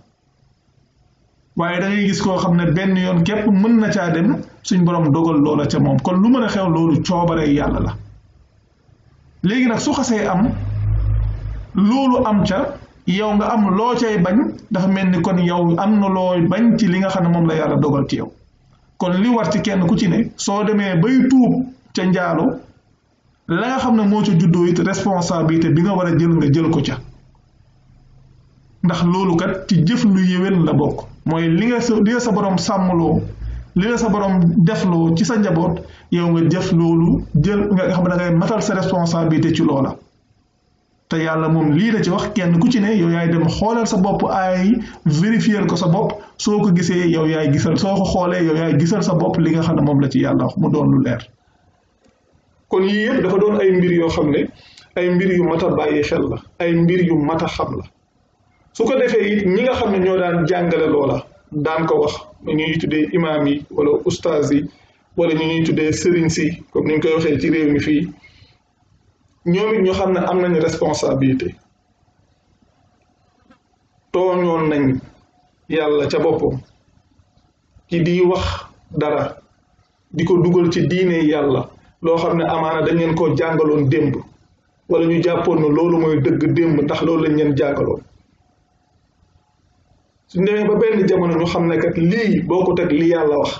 waaye da ngay gis koo xam ne benn yoon képp mën na caa dem suñ borom dogal loola ca moom kon lu mën a xew loolu coobaree yàlla la léegi nag su xasee am loolu am ca yow nga am loo cay bañ dafa mel ni kon yow am na looy bañ ci li nga xam ne moom la yàlla dogal ci yow kon li war ci kenn ku ci ne soo demee bay tuub ca njaalo la nga xam ne moo ca juddoo it responsabilité bi nga war a jël nga jël ko ca ndax loolu kat ci jëf lu yéwén la bokk mooy li nga sa borom sàmmloo li nga sa borom defloo ci sa njaboot yow nga jëf loolu jël nga xam ne da ngay matal sa responsabilité ci loola te yàlla moom lii la ci wax kenn ku ci ne yow yaay dem xoolal sa bopp ay vérifier ko sa bopp soo ko gisee yow yaay gisal soo ko xoolee yow yaay gisal sa bopp li nga xam ne moom la ci yàlla wax mu doon lu leer kon yii yëpp dafa doon ay mbir yoo xam ne ay mbir yu mat a bàyyi xel la ay mbir yu mat a xam la su ko defee it ñi nga xam ne ñoo daan jàngale loola daan ko wax ñu ñuy tuddee imaam yi wala ustaas yi wala ñu ñuy tuddee sëriñ si comme ni ñu koy waxee ci réew mi fii ñoom it ñu xam ne am nañu responsabilité tooñoon nañ yàlla ca boppam ci di wax dara di ko dugal ci diine yàlla loo xam ne amaana dañ leen koo jàngaloon démb wala ñu jàppoon na loolu mooy dëgg démb ndax loolu lañ leen jàngaloon suñ demee ba benn jamono ñu xam ne kat lii bokkut ak li yàlla wax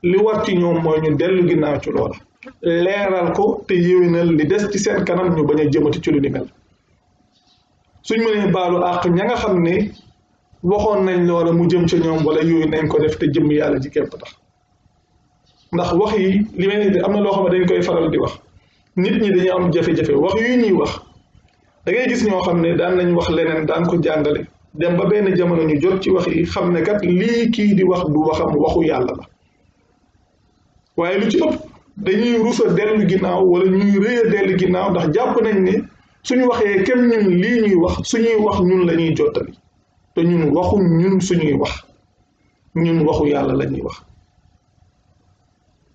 li war ci ñoom mooy ñu dellu ginnaaw ci loola leeral ko te yéwénal li des ci seen kanam ñu bañ a jëmati ci lu ni mel suñ mënee baalu àq ña nga xam ne waxoon nañ loola mu jëm ca ñoom wala yooyu nañ ko def te jëm yàlla ji képp tax ndax wax yi li mel ni am na loo xam ne dañ koy faral di wax nit ñi dañu am jafe-jafe wax yu ñuy wax da ngay gis ñoo xam ne daan nañ wax leneen daan ko jàngale dem ba benn jamono ñu jot ci wax yi xam ne kat lii kii di wax du waxam waxu yàlla la waaye lu ci ëpp dañuy rusa dellu ginnaaw wala ñuy rëy a dellu ginnaaw ndax jàpp nañ ne suñu waxee kenn ñun lii ñuy wax suñuy wax ñun la ñuy jottali te ñun waxu ñun suñuy wax ñun waxu yàlla la ñuy wax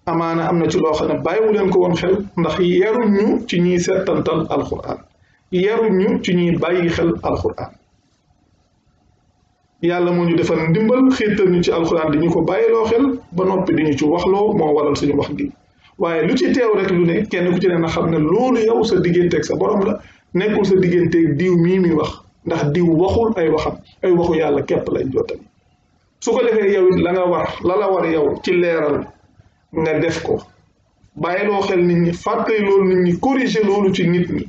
amaana am na ci loo xam ne bàyyiwu leen ko woon xel ndax yaruñu ci ñuy settantal alquran yaruñu ci ñuy bàyyi xel alquran yàlla moo ñu defal ndimbal xiirtal ñu ci alquran di ñu ko bàyyiloo xel ba noppi di ñu ci waxloo moo waral suñu wax gi waaye lu ci teew rek lu ne kenn ku ci ne na xam ne loolu yow sa digganteeg sa borom la nekkul sa digganteeg diw mii mi wax ndax diw waxul ay waxam ay waxu yàlla képp lañ jottali su ko defee yow it la nga war la la war yow ci leeral nga def ko bàyyiloo xel nit ñi fàttali loolu nit ñi corriger loolu ci nit ñi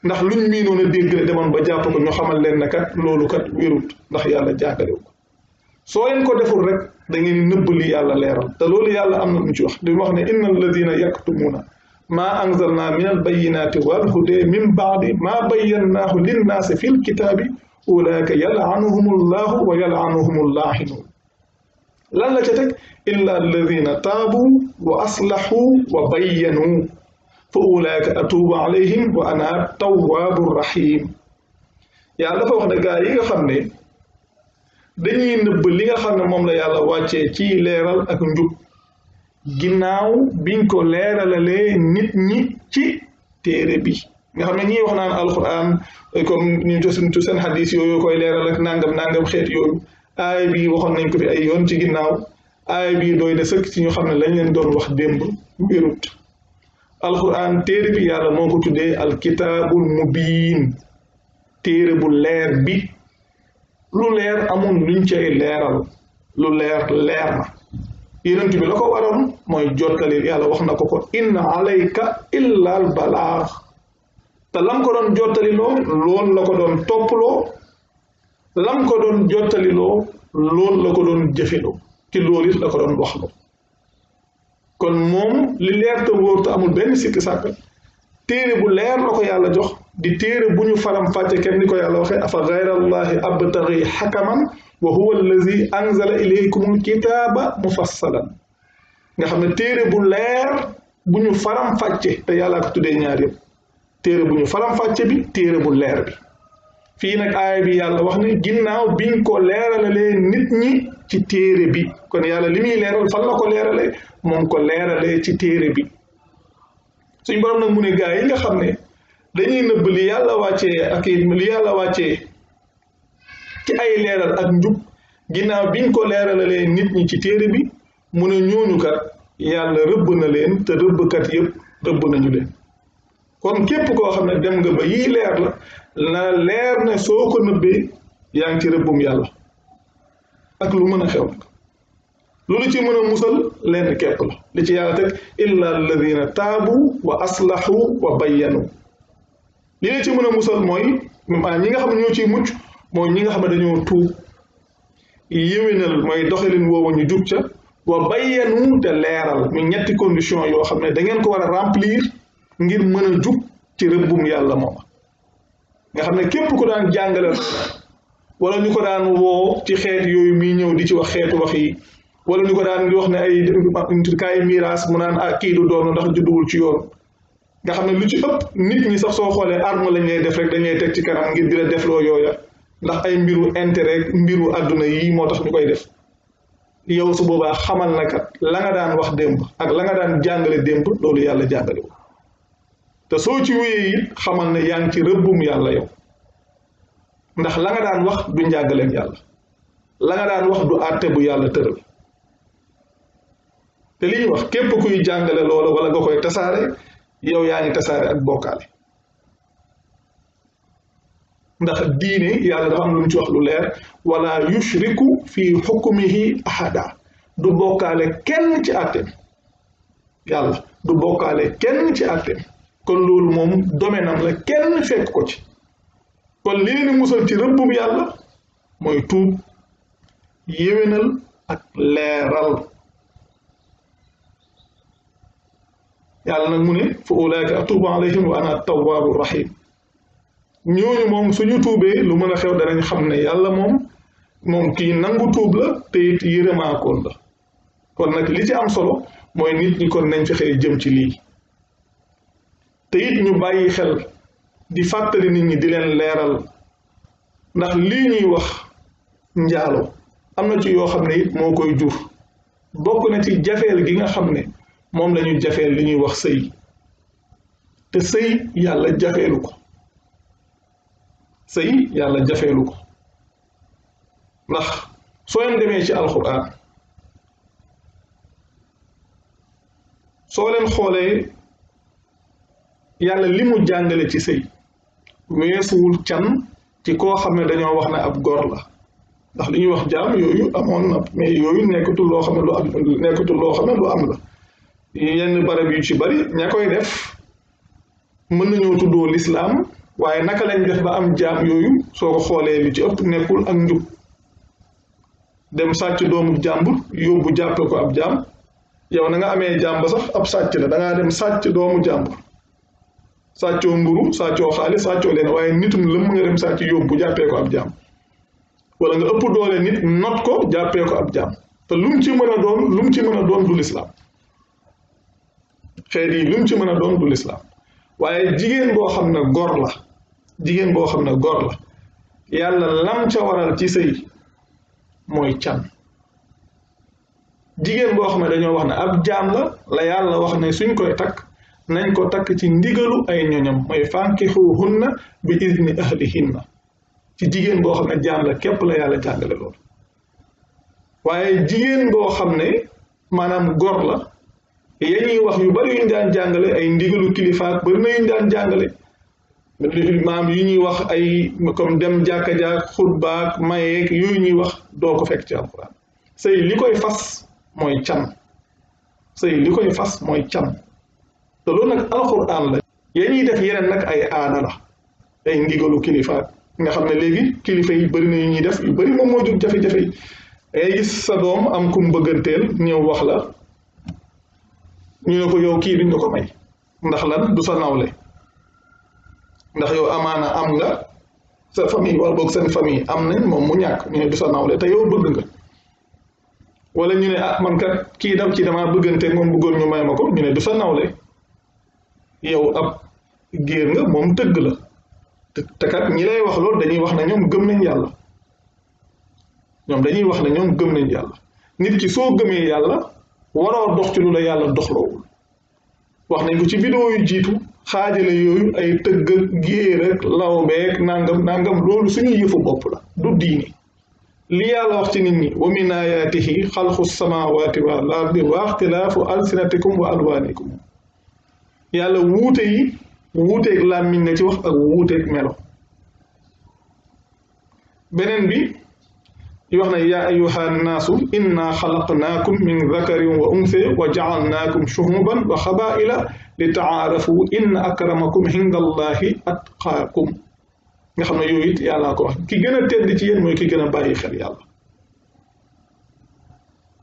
ndax luñ miinoon a dégg la demoon ba jàpp ko ñu xamal leen ne kat loolu kat wérut ndax yàlla jàngalewu ko soo leen ko deful rek da ngeen nëbb li yàlla leeral te loolu yàlla am na lu ci wax di wax ne inna alladina yaktumuuna maa anzalna min albayinati walhude min baadi maa bayyannaahu linnaasi fi lkitaabi ulaika yalaanuhum llahu wa yalaanuhum llaahinuun lan la ca teg illa alladina taabu wa aslahu wa bayyanu fa ulaika atuubu alayhim wa ana tawwaabu rahim yàlla dafa wax ne gaa yi nga xam ne dañuy nëbb li nga xam ne moom la yàlla wàccee ci leeral ak njub ginnaaw biñ ko leeralalee nit ñi ci téere bi nga xam ne ñii wax naan alquran comme ñu josuntu seen xadis yooyu koy leeral ak nangam xeet yooyu aay bi waxoon nañ ko fi ay yoon ci ginnaaw aay bi doy na sëkk ci ñu xam ne lañ leen doon wax démb wérut alquran téere bi yàlla moo ko tuddee alkitaabul mubiin téere bu leer bi lu leer amul luñ cay leeral lu leer na yonent bi la ko waroon mooy jottali yàlla wax na ko inna alayka illa al balaax te lam ko doon jottaliloo loolu la ko doon topploo lam ko doon jottaliloo loolu la ko doon jëfeloo ci loolu it la ko doon waxloo kon moom li leer te wóor te amul benn sikki sàkk téere bu leer la ko yàlla jox di téere bu ñu faram fàcce kenn ni ko yàlla waxee afa gayra allahi abtaghi xakaman wa huwa allazi anzala ilaykumul kitaaba mufassalan nga xam ne téere bu leer bu ñu faram fàcce te yàlla ko tuddee ñaar yëpp téere bu ñu faram fàcce bi téere bu leer bi fii nag aaya bi yàlla wax ne ginnaaw biñ ko leeralalee nit ñi ci téere bi kon yàlla li muy leeral fan la ko leeralee moom ko leeralee ci téere bi suñ borom nag mu ne gaa yi nga xam ne dañuy nëbb li yàlla wàccee ak li yàlla wàccee ci ay leeral ak njub ginnaaw biñ ko leeralalee nit ñi ci téere bi mu ne ñooñu kat yàlla rëbb na leen te rëbbkat yëpp rëbb nañu leen kon képp koo xam ne dem nga ba yii leer la na leer ne soo ko nëbbee yaa ngi ci rëbbum yàlla ak lu mën a xew nag loolu ci mën a musal lenn képp la li ci yàlla teg illa alladina taabu wa aslahu wa bayyanu li la ci mën a musal mooy ñi nga xam ne ñoo ciy mucc mooy ñi nga xam ne dañoo tuub yéwénal mooy doxalin woowu ñu jub ca wa bayyanu te leeral mu ñetti condition yoo xam ne da ngeen ko war a remplir ngir mën a jub ci rëbbum yàlla moom nga xam ne képp ku daan jàngale wala ñu ko daan woo ci xeet yooyu muy ñëw di ci wax xeetu wax yi wala ñu ko daan di wax ne ay kaay miraas mu naan kii du doon ndax judduwul ci yoon nga xam ne lu ci ëpp nit ñi sax soo xoolee arme lañ lay def rek dañuy teg ci kanam ngir di la defloo yooya ndax ay mbiru intérêt mbiru àdduna yi moo tax ñu koy def yow su boobaa xamal na kat la nga daan wax démb ak la nga daan jàngale démb loolu yàlla jàngale wu te soo ci wéyee it xamal ne yaa ngi ci rëbbum yàlla yow ndax la nga daan wax du njàngaleem yàlla la nga daan wax du àtte bu yàlla tëral te li ñuy wax képp kuy jàngale loola wala nga koy tasaare yow yaa ngi tasaare ak bokkaale ndax diine yàlla dafa am lu mu ci wax lu leer wala yushriku fi hukmihi ahada du bokkaale kenn ci àtteem yàlla du bokkaale kenn ci àtteem kon loolu moom domaine am la kenn fekk ko ci kon li leen musal ci rëbbum yàlla mooy tuub yéwénal ak leeral yàlla nag mu ne fa ulaika atuubu alayhim wa ana tawwaabu rahim ñooñu moom suñu tuubee lu mën a xew danañ xam ne yàlla moom kii nangu tuub la te it yërëmaakoon la kon nag li ci am solo mooy nit ñi kon nañ fexee jëm ci lii te it ñu bàyyi xel di fàttali nit ñi di leen leeral ndax lii ñuy wax njaalo am na ci yoo xam ne it moo koy jur bokk na ci jafeel gi nga xam ne moom la ñu jafeel li ñuy wax sëy te sëy yàlla jafeelu ko sëy yàlla jafeelu ko ndax soo leen demee ci alxuraan soo leen xoolee yàlla li mu jàngale ci sëy weesuwul can ci koo xam ne dañoo wax ne ab góor la ndax li ñuy wax jaam yooyu amoon na mais yooyu nekkatul loo xam ne lu am nekkatul loo xam ne lu am la yenn barab yu ci bari ña koy def mën nañoo tuddoo lislaam waaye naka lañ def ba am jaam yooyu soo ko xoolee li ci ëpp nekkul ak njub dem sàcc doomu jàmbur yóbbu jàppe ko ab jaam yow na nga amee jaam ba sax ab sàcc la dangaa dem sàcc doomu jàmbur sàccoo mburu sàccoo xaalis sàccoo leen waaye nitum lëmm nga dem sàcc yóbbu jàppee ko ab jaam wala nga ëpp doole nit not ko jàppee ko ab jaam te lu mu ci mën a doon du lislaam xeet yi lu mu ci mën a doon du lislaam waaye jigéen boo xam ne gor la jigéen boo xam ne gor la yàlla lam ca waral ci sëy mooy can jigéen boo xam ne dañoo wax ne ab jaam la yàlla wax ne suñ koy takk nañ ko takk ci ndigalu ay ñoñam mooy fankixuhunna bi izni ahlihinna ci jigéen boo xam ne jaam la képp la yàlla jàngale loolu waaye jigéen boo xam ne maanaam gor la yañuy wax yu bari yuñ daan jàngale ay ndigalu kilifaak bari na yuñ daan jàngale maam yu ñuy wax ay comme dem jàkka jaak xutbaak mayeek yooyu ñuy wax doo ko fekk ci alquran sëy li koy fas mooy can sëy li koy fas mooy can te loolu nag alquran la yañuy def yeneen nag ay aada la ay ndigalu kilifaak nga xam ne léegi kilifa yi bari na yu ñuy def yu bari moom moo jur jafe-jafe yi ngay gis sa doom am kum bëgganteel ñëw wax la ñu ne ko yow kii duñ la ko may ndax lan du sa nawle ndax yow amaana am nga sa famille wala boog seen famille am nañ moom mu ñàkk ñu ne du sa nawle te yow bëgg nga wala ñu ne man kat kii dam ci dama bëggante moom bëggoon ñu may ma ko ñu ne du sa nawle yow ab géer nga moom tëgg la te kat ñi lay wax loolu dañuy wax ne ñoom gëm nañ yàlla ñoom dañuy wax ne ñoom gëm nañ yàlla nit ki soo gëmee yàlla waroo dox ci lu la yàlla doxloowul wax nañ ko ci vidéo yu jiitu xaajale yooyu ay tëgg ak géer ak lawbeek nangam loolu suñu yëfu bopp la du diini li yàlla wax ci nit ñi wa min ayaatihi xalqu samawati wal ardi wa ixtilaafu alsinatikum wa alwaanikum yàlla wuute yi wuuteeg làmmiñ na ci wax ak wuuteeg melo beneen bi yi wax na yaa ayyuha nnaasu inna xalaqnaakum min dakarin wa unsa wa jacalnaakum shuhuban wa xabaa'ila li tacaarafu inna akramakum inda allahi atqaakum nga xam ne yooyu it yàllaa ko wax ki gën a tedd ci yéen mooy ki gën a bàyyi xel yàlla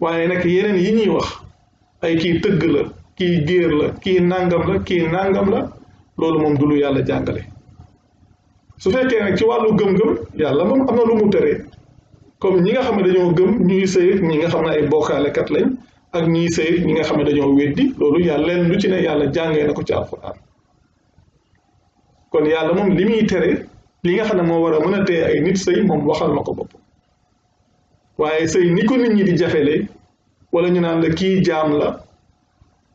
waaye nag yeneen yi ñuy wax ay kii tëgg la kii géer la kii nangam la loolu moom du lu yàlla jàngale su fekkee nag ci wàllu gëm-gëm yàlla moom am na lu mu tere comme ñi nga xam ne dañoo gëm ñuy sëy ñi nga xam ne ay bokkaalekat lañ ak ñiy sëy ñi nga xam ne dañoo weddi loolu yàlla leen lu ci ne yàlla jàngee na ko ci alquran kon yàlla moom li muy tere li nga xam ne moo war a mën a téye ay nit sëy moom waxal na ko bopp waaye sëy ni ko nit ñi di jafele wala ñu naan la kii jaam la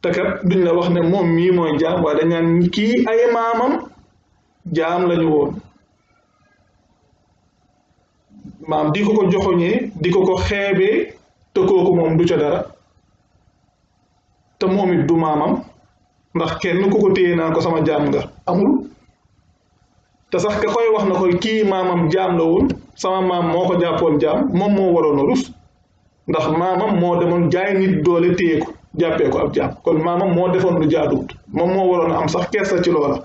te kat duñ la wax ne moom mii mooy jaam waaye dañ naan kii ay maamam jaam lañu woon maam di ko joxoñee di ko xeebee te kooku moom du ca dara te moom it du maamam ndax kenn ku ko téye naan ko sama jaam nga amul te sax ka koy wax na koy kii maamam jaam la woon sama maam moo ko jàppoon jaam moom moo waroon a rus ndax maamam moo demoon jaay nit doole téye ko jàppee ko ab jaam kon maamam moo defoon lu jaaduwut moom moo waroon a am sax kersa ci loola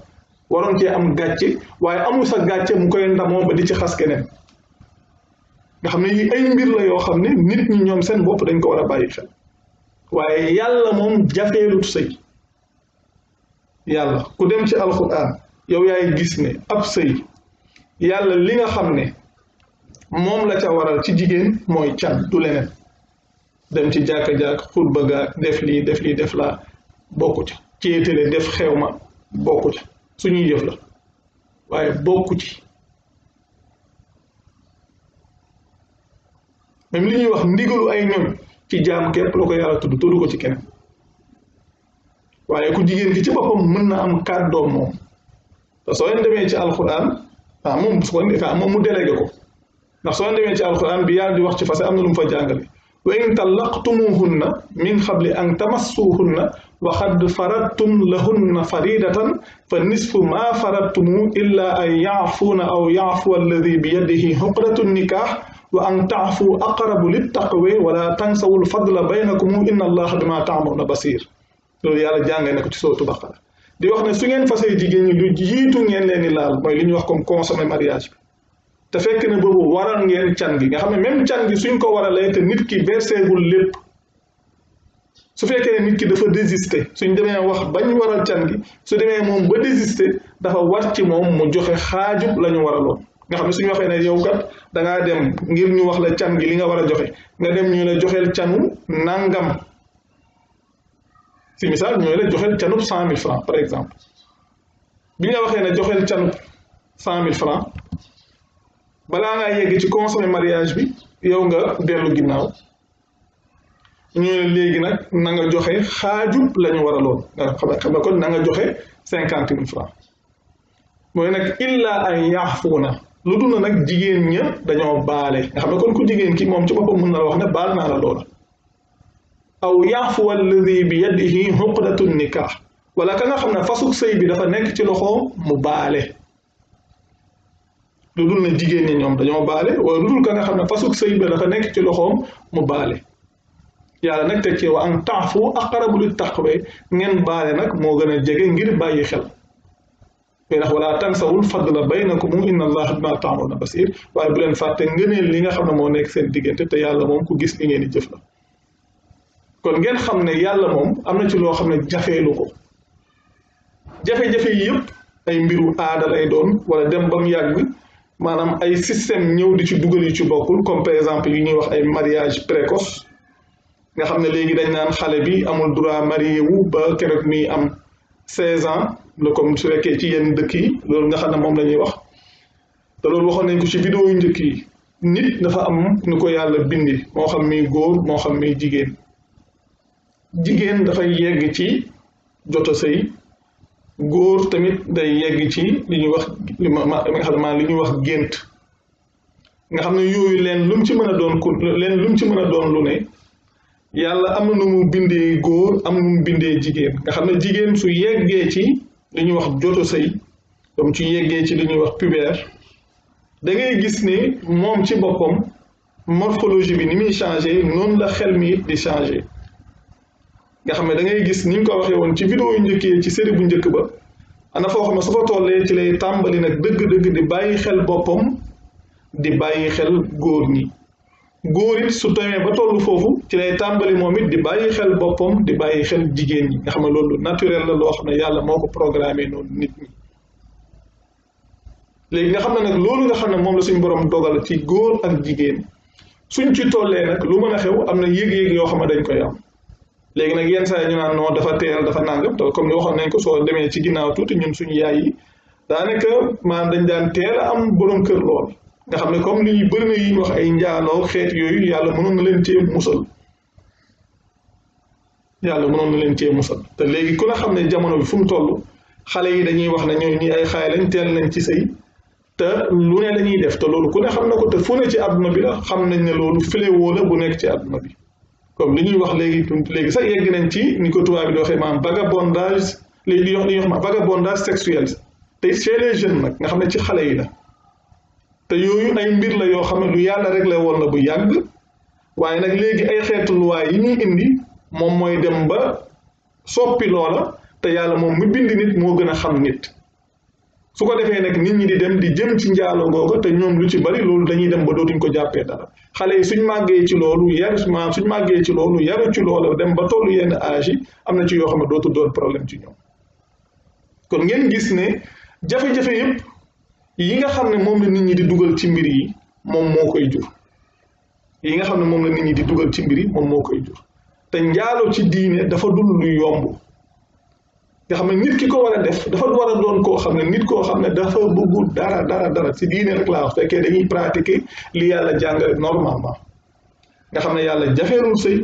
waroon cee am gàcce waaye amul sa gàcce mu koy ndamoo ba di ci xas keneen nga xam ne yi ay mbir la yoo xam ne nit ñi ñoom seen bopp dañ ko war a bàyyi xel waaye yàlla moom jafeelut sëy yàlla ku dem ci alquran yow yaay gis ne ab sëy yàlla li nga xam ne moom la ca waral ci jigéen mooy can du leneen dem ci jàkka-jàkk xutba ga def lii def laa bokku ca céetale def xew ma bokku ca suñuy yëf la waaye bokku ci même li ñuy wax ndigalu ay ñoñ ci jaam képp la ko yàlla tudd ko ci keneen waaye ku jigéen ki ci boppam mën na am kàddoom moom te soo leen demee ci alquran moom su ko moom mu délégué ko ndax soo leen demee ci alquran bi yàlla di wax ci fase am na lu mu fa jàngale wa in tallaqtumuhunna min qabli an tamassuhunna wa qad faradtum lahunna faridatan fa nisfu ma faradtumu illa an ya'funa aw ya'fu alladhi bi yadihi uqdatu nikah wa an ta'fu aqrabu littaqwa wa la tansawu al-fadla baynakum inna allaha bima ta'maluna basir loolu yàlla jàngee na ko ci sootu Baqara di wax ne su ngeen fasee jigéen ñi lu jiitu ngeen leen di laal mooy li ñuy wax comme consommer mariage bi te fekk ne boobu waral ngeen can gi nga xam ne même can gi suñ ko waralee te nit ki verseegul lépp su fekkee ne nit ki dafa désister suñ demee wax bañ waral can gi su demee moom ba désister dafa war ci moom mu joxe xaajub la ñu waraloon nga xam ne suñu waxee ne yow kat dangaa dem ngir ñu wax la can gi li nga war a joxe nga dem ñu la joxeel canu nangam si misaal ñooy la joxel canub 100 000 francs par exemple bi nga waxee ne joxel canub 100 000 francs balaa ngaa yegg ci consommer mariage bi yow nga dellu ginnaaw ñu ne léegi nag na nga joxe xaajub la ñu waraloon nga xam ne kon na nga joxe 50 000 francs mooy nag illa an yaxfuuna lu dul na nag jigéen ña dañoo baale nga xam ne kon ku jigéen ki moom ci boppam mën na la wax ne baal naa la loola aw yaxfuwa alladi bi yadihi xuqdatu nikah wala ka nga xam ne fasuk sëy bi dafa nekk ci loxoom mu baale lu dul na jigéen ñi ñoom dañoo baale wala lu dul ka nga xam ne fasuk sëy bi dafa nekk ci loxoom mu baale yàlla nag teg ci wa an taafu aqrabu lit taqwa ngeen baale nag moo gën a jege ngir bàyyi xel mais ndax wala tansawul fadla baynakum inna allaha bima ta'maluna basir waaye bu leen fàtte ngëneel li nga xam ne moo nekk seen diggante te yàlla moom ku gis li ngeen di jëf la kon ngeen xam ne yàlla moom am na ci loo xam ne jafeelu ko jafe-jafe yi yëpp ay mbiru aada lay doon wala dem ba mu yàgg maanaam ay système ñëw di ci dugal yu ci bokkul comme par exemple yu ñuy wax ay mariage précoce nga xam ne léegi dañ naan xale bi amul droit marié wu ba keroog mi am 16 ans la comme su fekkee ci yenn dëkk yi loolu nga xam ne moom la ñuy wax te loolu waxoon nañ ko ci vidéo yu njëkk yi nit dafa am ni ko yàlla bindi moo xam mi góor moo xam mi jigéen jigéen dafay yegg ci joto sëy góor tamit day yegg ci li ñuy wax li ñuy wax gént nga xam ne yooyu leen lu mu ci mën a doon lu mu ci mën a doon lu ne yàlla am na nu mu bindee góor am nu mu bindee jigéen nga xam ne jigéen su yeggee ci li ñuy wax joto sëy comme ci yeggee ci li ñuy wax pubère da ngay gis ne moom ci boppam morphologie bi ni muy changé noonu la xel mi it di changé nga xam ne da ngay gis ni ñu ko waxee woon ci vidéo yu njëkkee ci série bu njëkk ba ana foo xam ne su fa tollee ci lay tàmbali nag dëgg-dëgg di bàyyi xel boppam di bàyyi xel góor ñi góor it su tawee ba tollu foofu ci lay tàmbali moom it di bàyyi xel boppam di bàyyi xel jigéen ñi nga xam ne loolu naturel la loo xam ne yàlla moo ko programmé noonu nit ñi léegi nga xam ne nag loolu nga xam ne moom la suñ borom dogal ci góor ak jigéen suñ ci tollee nag lu mën a xew am na yëg-yëg yoo xam ne dañ koy am léegi nag yenn saa yi ñu naan non dafa teel dafa nàngam te comme ni waxoon nañ ko soo demee ci ginnaaw tuuti ñun suñu yaay yi daanaka maanaam dañ daan teel a am borom kër lool nga xam ne comme li bëri na yi ñu wax ay njaaloo xeet yooyu yàlla mënoon na leen cee musal te léegi ku la xam ne jamono bi fu mu toll xale yi dañuy wax ne ñooy ñi ay xaay lañ teel nañ ci sëy te lu ne lañuy def te loolu ku ne xam na ko te fu ne ci àdduna bi la xam nañ ne loolu fléau la bu nekk ci àdduna bi comme li ñuy wax léegi sax yegg nañ ci ni ko tubaab bi di waxee maanaam vagabondage li ñuy wax vagabondage sexuel te chez les jeunes nag nga xam ne ci xale yi la te yooyu ay mbir la yoo xam ne lu yàlla réglé woon la bu yàgg waaye nag léegi ay xeetu loi yi ñuy indi moom mooy dem ba soppi loola te yàlla moom mu bind nit moo gën a xam nit su ko defee nag nit ñi di dem di jëm ci njaalo googa te ñoom lu ci bari loolu dañuy dem ba dootuñ ko jàppee dara xale yi suñ màggee ci loolu yaru ci loolu dem ba tollu yenn âge yi am na ci yoo xam ne dootu doon problème ci ñoom kon ngeen gis ne jafe-jafe yëpp yi nga xam ne moom la nit ñi di dugal ci mbir yi moom moo koy jur te njaalo ci diine dafa dul lu yomb nga xam ne nit ki ko war a def dafa war a doon koo xam ne nit koo xam ne dafa bëggu dara ci diine rek laa wax fekkee dañuy pratiquer li yàlla jàngale normalement nga xam ne yàlla jafeerul sëy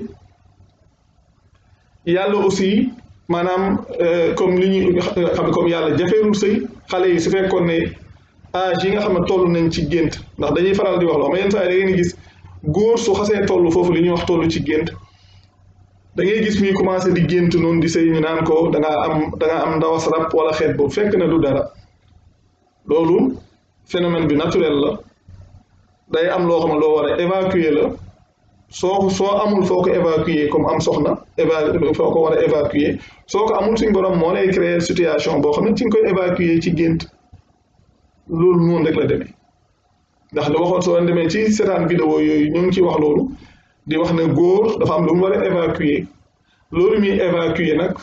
yàlla aussi maanaam comme li ñuy xam ne comme yàlla jafeerul sëy xale yi su fekkoon ne âge yi nga xam ne toll nañ ci gént ndax dañuy faral di wax loo ma yenn saa yi da ngeen gis góor su xasee toll foofu li ñuy wax toll ci gént da ngay gis muy commencé di gént noonu di sëy ñu naan ko da nga am ndawas rab wala xeet boobu fekk na du dara loolu phénomène bi naturel la day am loo xam ne loo war a évacuer la soo amul foo ko évacuer comme am soxna foo ko war a évacuer soo ko amul suñ borom moo lay créer situation boo xam ne ci nga koy évacuer ci gént loolu noonu rek la demee ndax da waxoon soo demee ci seetaan vidéo yooyu ñu ngi ci wax loolu di wax ne góor dafa am lu mu war a évacuer loolu muy évacuer nag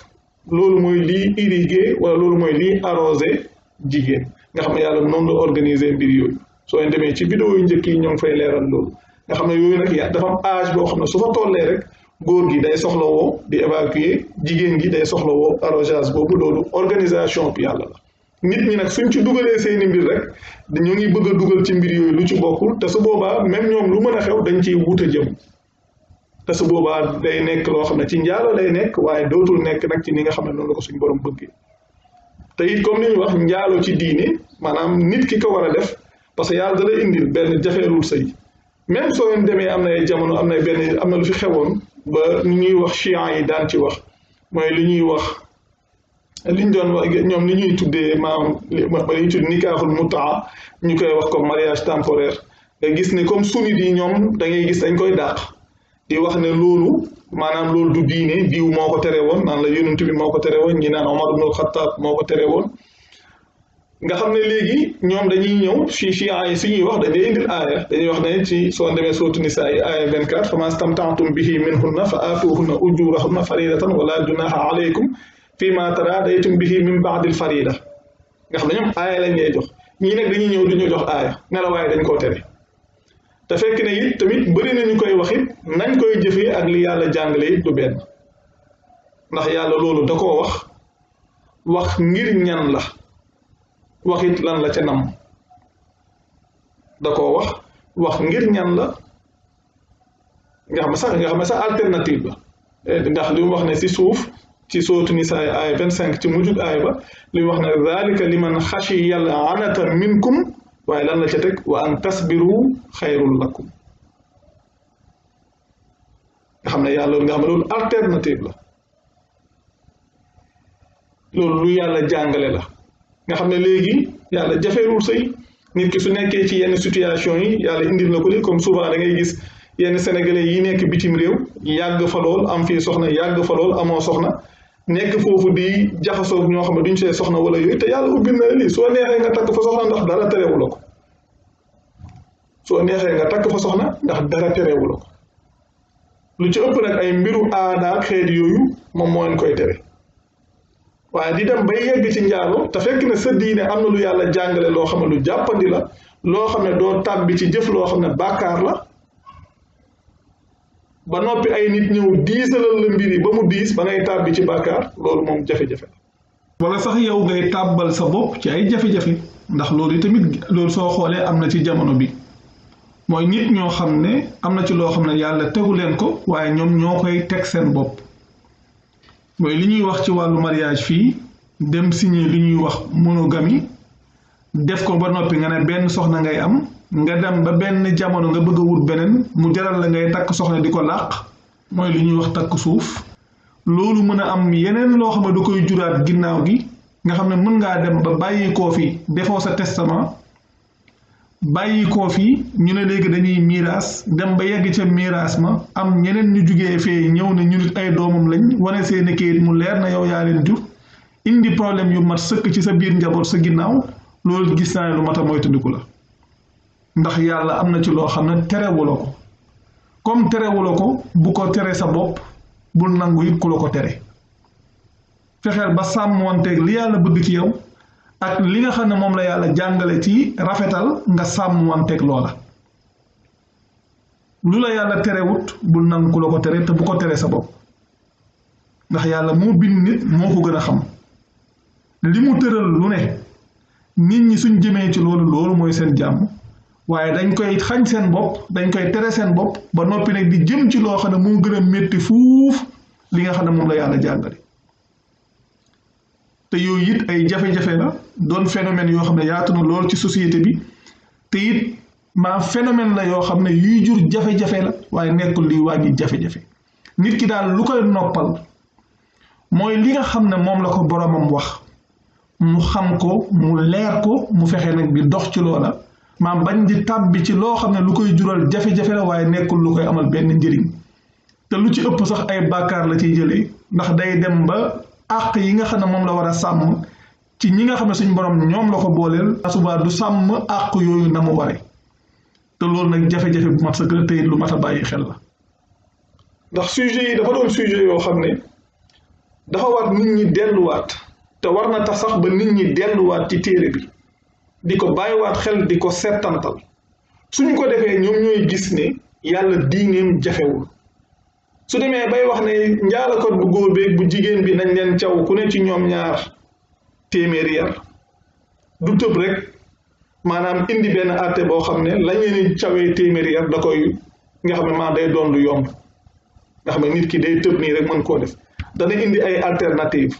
loolu mooy liy irriguer wala loolu mooy liy arroser jigéen nga xam ne yàlla noonu la organiser mbir yooyu soo demee ci vidéo yu njëkk yi ñoo ngi fay leeral loolu nga xam ne yooyu nag dafa am âge boo xam ne su fa tollee rek góor gi day soxlawoo di évacuer jigéen gi day soxlawoo arrosage boobu loolu organisation bi yàlla la nit ñi nag suñ ci dugalee seeni mbir rek ñu ngi bëgg a dugal ci mbir yooyu lu ci bokkul te su boobaa même ñoom lu mën a xew dañ ciy wut a jëm te su boobaa day nekk loo xam ne ci njaalo lay nekk waaye dootul nekk nag ci ni nga xam ne noonu la ko suñ borom bëggee te it comme ni ñu wax njaalo ci diine maanaam nit ki ko war a def parce que yàlla da lay indil benn jafeerul sëy même soo leen demee am na ay jamono am na lu fi xewoon ba ni ñuy wax chiites yi daan ci wax mooy li ñuy wax li ñu doon wax ñoom li ñuy tuddee maanaam ba li ñuy tudd nikaaxul mutaa ñu koy wax comme mariage temporaire nga gis ne comme sunnit yi ñoom da ngay gis dañ koy dàq di wax ne loolu maanaam loolu du diine diw moo ko tere woon naan la yonent bi moo ko tere woon ñi naan Omar ibn Khattab moo ko tere woon nga xam ne léegi ñoom dañuy ñëw ci chiites yi suñuy wax dañuy indil aaya dañuy wax ne ci soo demee sootu Nisaa yi aaya 24 famaa stamta'tum bihi minhunna fa aatuuhunna ujurahunna faridatan wala junaha alaykum fiima taraadaytum bihi min ba'dil farida nga xam ne ñoom aaya lañ lay jox ñii nag dañuy ñëw duñu jox aaya ne la waaye dañ koo tere te fekk ne it tamit bëri nañu koy wax it nañ koy jëfee ak li yàlla jàngale it du benn ndax yàlla loolu da koo wax ngir ñan la wax it lan la ca nam da koo wax ngir ñan la nga xam ne sax alternative la ndax li mu wax ne si suuf ci sootu Nisaa aaya 25 ci mujjug aaya ba li mu wax ne zalika liman xashiya al-anata minkum waaye lan la ca teg wa an tasbiru xayrul lakum nga xam ne yàlla nga xam ne loolu alternative la loolu lu yàlla jàngale la nga xam ne léegi yàlla jafeerul sëy nit ki su nekkee ci yenn situation yi yàlla indil na ko li comme souvent da ngay gis yenn sénégalais yi nekk bitim réew yàgg fa lool am fii soxna yàgg fa lool amoo soxna nekk foofu di jaxasoo ñoo xam ne duñ see soxna wala yooyu te yàlla ubbil na lii soo neexee nga takk fa soxna ndax dara terewu la ko soo neexee nga takk fa soxna ndax dara terewu la ko lu ci ëpp nag ay mbiru aada ak xeet yooyu moom moo leen koy tere waaye di dem bay yegg ci njaalo te fekk ne sa diine am na lu yàlla jàngale loo xam ne lu jàppandi la loo xam ne doo tàbbi ci jëf loo xam ne bàkkaar la ba noppi ay nit ñëw diisalal la mbir yi ba mu diis ba ngay tàbbi ci bàkkaar loolu moom jafe-jafe la wala sax yow ngay tàbbal sa bopp ci ay jafe-jafe ndax loolu tamit loolu soo xoolee am na ci jamono bi mooy nit ñoo xam ne am na ci loo xam ne yàlla tegu leen ko waaye ñoom ñoo koy teg seen bopp mooy li ñuy wax ci wàllu mariage fii dem signer li ñuy wax monogamie def ko ba noppi nga ne benn soxna ngay am nga dem ba benn jamono nga bëgg a wut beneen mu jaral la ngay takk soxna di ko làq mooy li ñuy wax takk suuf loolu mën a am yeneen loo xam ne da koy juraat ginnaaw gi nga xam ne mën ngaa dem ba bàyyi koo fi defoo sa testament bàyyi koo fi ñu ne léegi dañuy miiras dem ba yegg ca miiras ma am ñeneen ñu jugee fee ñëw ne ñu nit ay doomam lañ wane seeni kayit mu leer na yow yaa leen jur indi problème yu mat sëkk ci sa biir njaboot sa ginnaaw loolu gis naa ne lu mat a moytandiku la ndax yàlla am na ci loo xam ne terewula ko comme terewula ko bu ko tere sa bopp bul nangu it ku la ko tere fexeel ba sàmmonteeg li yàlla bëgg ci yow ak li nga xam ne moom la yàlla jàngale ci rafetal nga sàmmonteeg loola lu la yàlla terewut bul nangu ku la ko tere te bu ko tere sa bopp ndax yàlla moo bind nit moo ko gën a xam li mu tëral lu ne nit ñi suñ jëmee ci loolu mooy seen jàmm waaye dañ koy xañ seen bopp dañ koy tere seen bopp ba noppi nag di jëm ci loo xam ne moo gën a métti fuuf li nga xam ne moom la yàlla jàngale te yooyu it ay jafe-jafe la doon phénomène yoo xam ne yaatu na lool ci société bi te it phénomène la yoo xam ne yuy jur jafe-jafe la waaye nekkul liy wàññi jafe-jafe nit ki daal lu koy noppal mooy li nga xam ne moom la ko boromam wax mu xam ko mu leer ko mu fexe nag di dox ci loola bañ di tàbbi ci loo xam ne lu koy jural jafe-jafe la waaye nekkul lu koy amal benn njëriñ te lu ci ëpp sax ay bàkkaar la ciy jëlee ndax day dem ba àq yi nga xam ne moom la war a sàmm ci ñi nga xam ne suñ borom ñoom la ko booleel subaa du sàmm àq yooyu na mu ware te loolu nag jafe-jafe bu mat sa gën a tey lu mat a bàyyi xel la ndax sujet yi dafa doon sujet yoo xam ne dafa war nit ñi delluwaat te war na tax sax ba nit ñi delluwaat ci téere bi di ko bàyyiwaat xel di ko settantal suñu ko defee ñoom ñooy gis ne yàlla diineem jafewul su demee bay wax ne njaalakat bu góor beeg bu jigéen bi nañ leen caw ku ne ci ñoom ñaar téeméeri yar du tëb rek maanaam indi benn àtte boo xam ne lañ leen cawee téeméeri yar da koy nga xam ne maa day doon lu yomb nga xam ne nit ki day tëb nii rek mën koo def dana indi ay alternative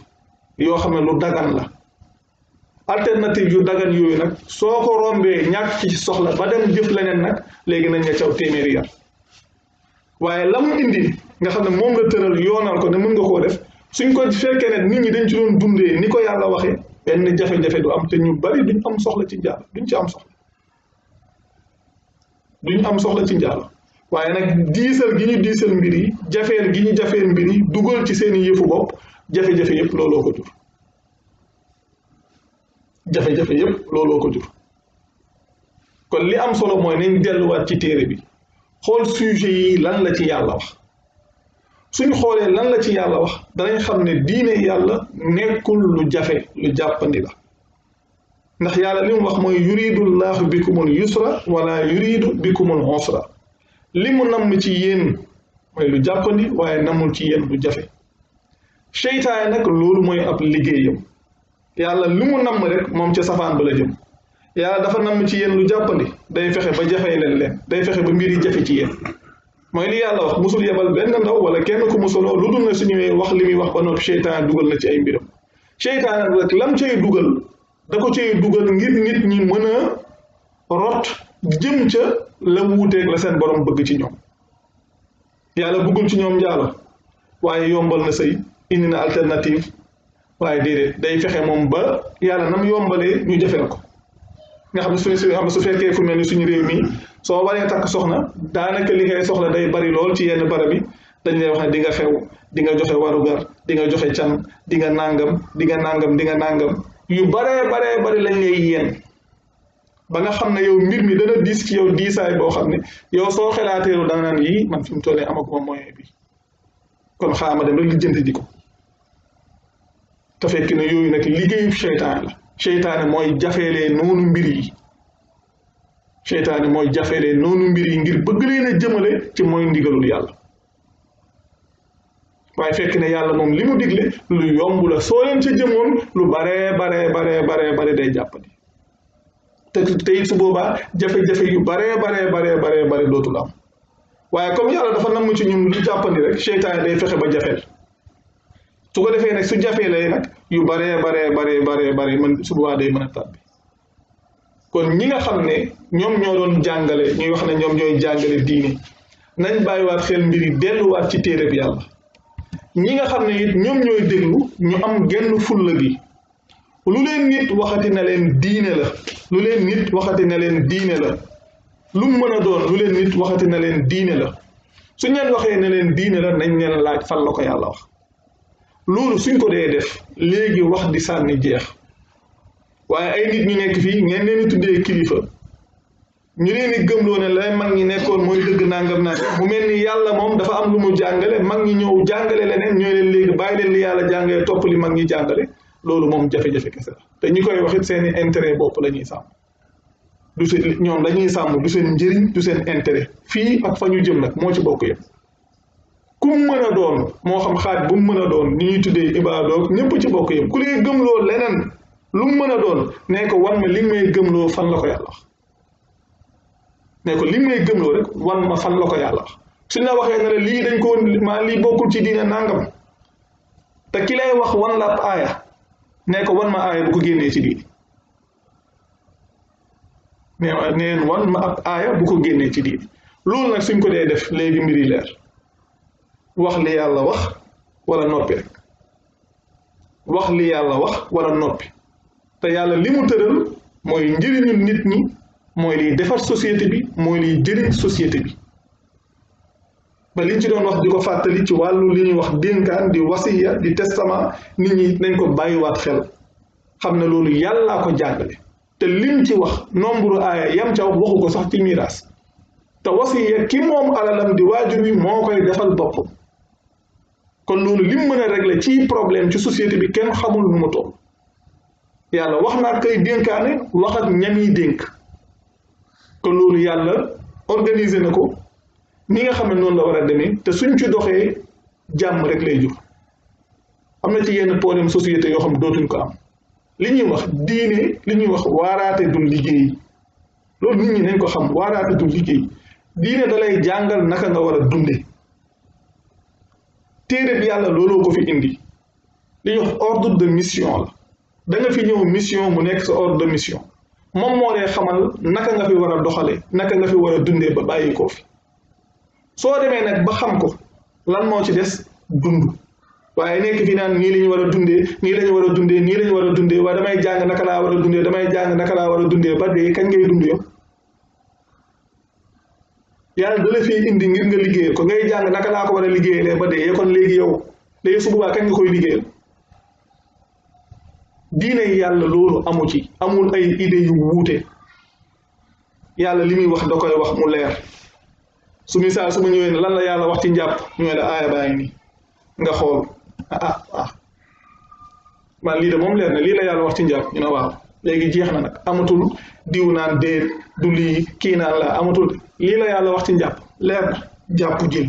yoo xam ne lu dagan la alternative yu dagan yooyu nag soo ko rombee ñàkk ci soxla ba dem jëf leneen nag léegi nañ nga caw téeméeri yar waaye la mu indi nga xam ne moom la tëral yoonal ko ne mën nga koo def suñ ko fekkee ne nit ñi dañ ci doon dundee ni ko yàlla waxee benn jafe-jafe du am te ñu bari duñ am soxla ci njaalo duñ ci am soxla duñ am soxla ci njaalo waaye nag diisal gi ñu diisal mbir yi jafeel gi ñu jafeel mbir yi dugal ci seeni yëfu bopp jafe-jafe yëpp looloo ko jur jafe-jafe yëpp looloo ko jur kon li am solo mooy nañ delluwaat ci téere bi xool sujet yi lan la ci yàlla wax suñ xoolee lan la ci yàlla wax danañ xam ne diine yàlla nekkul lu jafe lu jàppandi la ndax yàlla li mu wax mooy yuridu llaahu bikumul yusra wala yuridu bikumul usra li mu namm ci yéen mooy lu jàppandi waaye namul ci yéen lu jafe seytaane nag loolu mooy ab liggéeyam yàlla li mu namm rek moom ca safaan ba la jëm yàlla dafa namm ci yéen lu jàppandi day fexe ba jafee leen day fexe ba mbir yi jafe ci yéen mooy li yàlla wax musul yebal benn ndaw wala kenn ku musuloo lu dul na su ñëwee wax li muy wax ba noppi seytaane dugal na ci ay mbiram seytaane rek lam cay dugal da ko cay dugal ngir nit ñi mën a rot jëm ca la wuuteeg la seen borom bëgg ci ñoom yàlla bëggul ci ñoom njaalo waaye yombal na sëy indi na alternative waaye déedéet day fexe moom ba yàlla nam yombalee ñu jafeel ko nga xam ne su fekkee fu mel ni suñu réew mi soo waree takk soxna daanaka li ngay soxla day bari lool ci yenn barab yi dañ lay wax ne di nga xew di nga joxe warugar di nga joxe can di nga nàngam di nga nàngam di nga nàngam yu baree bari lañ lay yéen ba nga xam ne yow mbir mi dana diis ci yow diisaay boo xam ne yow soo xelaateelu da nga naan yii man fi mu tollee amaguma moyen bi kon xaama dem rek lijjanti di ko te fekk ne yooyu nag liggéeyu seytaane la seytaane mooy jafeelee noonu mbir yi seytaane mooy jafeelee noonu mbir yi ngir bëgg leen a jëmale ci mooy ndigalul yàlla waaye fekk ne yàlla moom li mu digle lu yomb la soo leen ca jëmoon lu baree day jàppandi te it su boobaa jafe-jafe yu baree dootul am waaye comme yàlla dafa namm ci ñun lu jàppandi rek seytaane day fexe ba jafeel su ko defee nag su jafeelee nag yu baree man su boobaa day mën a tàbbi kon ñi nga xam ne ñoom ñoo doon jàngale ñuy wax ne ñoom ñooy jàngale diine nañ bàyyiwaat xel mbir yi delluwaat ci téereb yàlla ñi nga xam ne it ñoom ñooy déglu ñu am genn fulla gi lu leen nit waxati na leen diine la lu leen nit waxati na leen diine la lu mu mën a doon lu leen nit waxati na leen diine la suñ leen waxee ne leen diine la nañ leen laaj fan la ko yàlla wax loolu suñ ko dee def léegi wax di sànni jeex waaye ay nit ñu nekk fii ngeen leen di tuddee kilifa ñu leen di gëmloo ne lay mag ñi nekkoon mooy dëgg nangam naa mu mel ni yàlla moom dafa am lu mu jàngale mag ñi ñëw jàngale leneen ñooy leen léegi bàyyi leen li yàlla jàngale topp li mag ñi jàngale loolu moom jafe-jafe kese la te ñi koy waxit seeni intérêt bopp la ñuy sàmm du seen ñoom lañuy sàmm du seen njëriñ du seen intérêt fii ak fa ñu jëm nag moo ci bokk yëpp ku mu mën a doon moo xam xaaj bu mu mën a doon ni ñuy tuddee ibaadoog ñëpp ci bokk yëpp ku lay gëmloo leneen lu mu mën a doon nee ko wan ma li may gëmloo fan la ko yàlla wax nee ko li may gëmloo rek wan ma fan la ko yàlla wax suñ la waxee ne la lii dañ ko maa lii bokkul ci diine nangam te ki lay wax wan la ab aaya nee ko wan ma aaya bu ko génnee ci diine neen wan ma ab aaya bu ko génnee ci diine loolu nag suñ ko dee def léegi mbiri leer wax li yàlla wax wala noppi rek wax li yàlla wax wala noppi te yàlla li mu tëral mooy njëriñu nit ñi mooy liy defar société bi mooy liy jëriñ société bi ba liñ ci doon wax di ko fàttali ci wàllu li ñuy wax dénkaan di wasiya di testament nit ñi nañ ko bàyyiwaat xel xam ne loolu yàllaa ko jàngale te lim ci wax nombre aaya yam ca wax waxu ko sax ci miraas te wasiya ki moom alalam di waajur wi moo koy defal boppam kon loolu lim mën a régler ci problème ci société bi kenn xamul nu mu toll yàlla wax naa koy dénkaane wax ak ñami dénk kon loolu yàlla organiser na ko ni nga xam ne noonu la war a demee te suñ ci doxee jàmm rek lay jur. am na ci yenn problème société yoo xam ne dootuñ ko am li ñuy wax diine li ñuy wax waaraate du liggéey loolu nit ñi nañ ko xam waaraate du liggéey diine da lay jàngal naka nga war a dunde téere bi yàlla looloo ko fi indi li ñuy wax ordre de mission la da nga fi ñëw mission mu nekk sa ordre de mission moom moo lay xamal naka nga fi war a doxalee naka nga fi war a dundee ba bàyyi ko fi soo demee nag ba xam ko lan moo ci des dund waaye nekk fi naan nii la ñu war a dundee nii la ñu war a dundee nii la ñu war a dundee waaye damay jàng naka laa war a dundee damay jàng naka laa war a dundee ba dee kañ ngay dund yow yàlla da la fi indi ngir nga liggéeyal ko ngay jàng naka laa ko war a liggéeyalee ba dee kon léegi yow léegi su boobaa kañ nga koy liggéeyal diine yàlla loolu amu ci amul ay idée yu wuute yàlla li muy wax da koy wax mu leer su misaal su ma ñëwee ne lan la yàlla wax ci njàpp ñu ne la aaya baa ngi nii nga xool man lii de moom leer na lii la yàlla wax ci njàpp ñu ne waaw léegi jeex na nag amatul diw naan déet du lii kii naan la amatul lii la yàlla wax ci njàpp leer na jàpp jël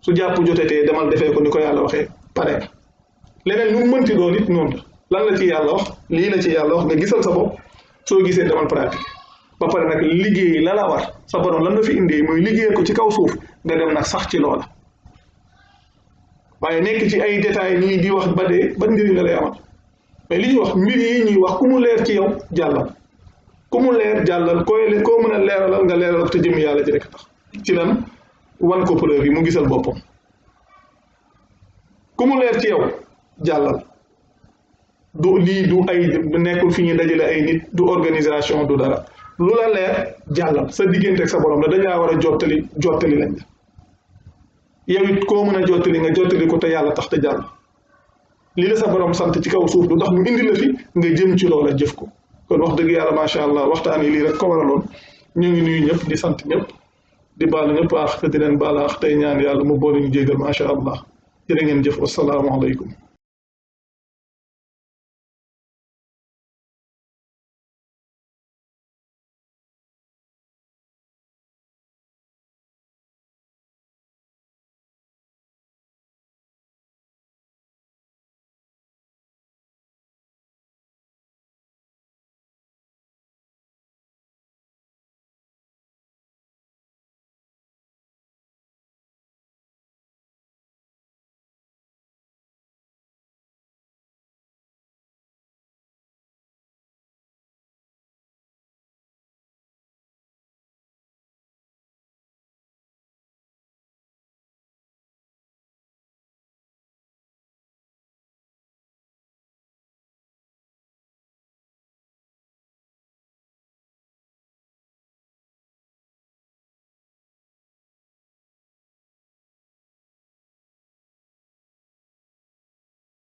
su jàpp jotetee demal defee ko ni ko yàlla waxee pare leneen lu mu mënti doon it noonu lan la ci yàlla wax lii la ci yàlla wax nga gisal sa bopp soo gisee demal pratique ba pare nag liggéey la la war sa borom lan la fi indee muy liggéey ko ci kaw suuf nga dem nag sax ci loola waaye nekk ci ay détails nii di wax ba dee ban njëriñ la lay amal mais li ñuy wax mbir yi ñuy wax ku mu leer ci yow jàllal ku mu leer jàllal koo mën a leeralal nga leeral te jëm yàlla ji rek tax ci lan wan ko preuve yi mu gisal boppam ku mu leer ci yow jàllal du lii du ay nekkul fi ñuy dajale ay nit du organisation du dara lu la leer jàllal sa diggante ak sa borom la dañ laa war a jottali lañ yow it koo mën a jottali nga jottali ko te yàlla tax te jàll lii la sa borom sant ci kaw suuf du tax mu indi la fi nga jëm ci loola jëf ko kon wax dëgg yàlla macha allah waxtaan yi lii rek ko waraloon ñu ngi nuyu ñëpp di sant ñëpp di baalu ñëpp aax te di leen baal aax tey ñaan yàlla mu boole ñu jégal macha allah jërë ngeen jëf wassalaamu aleykum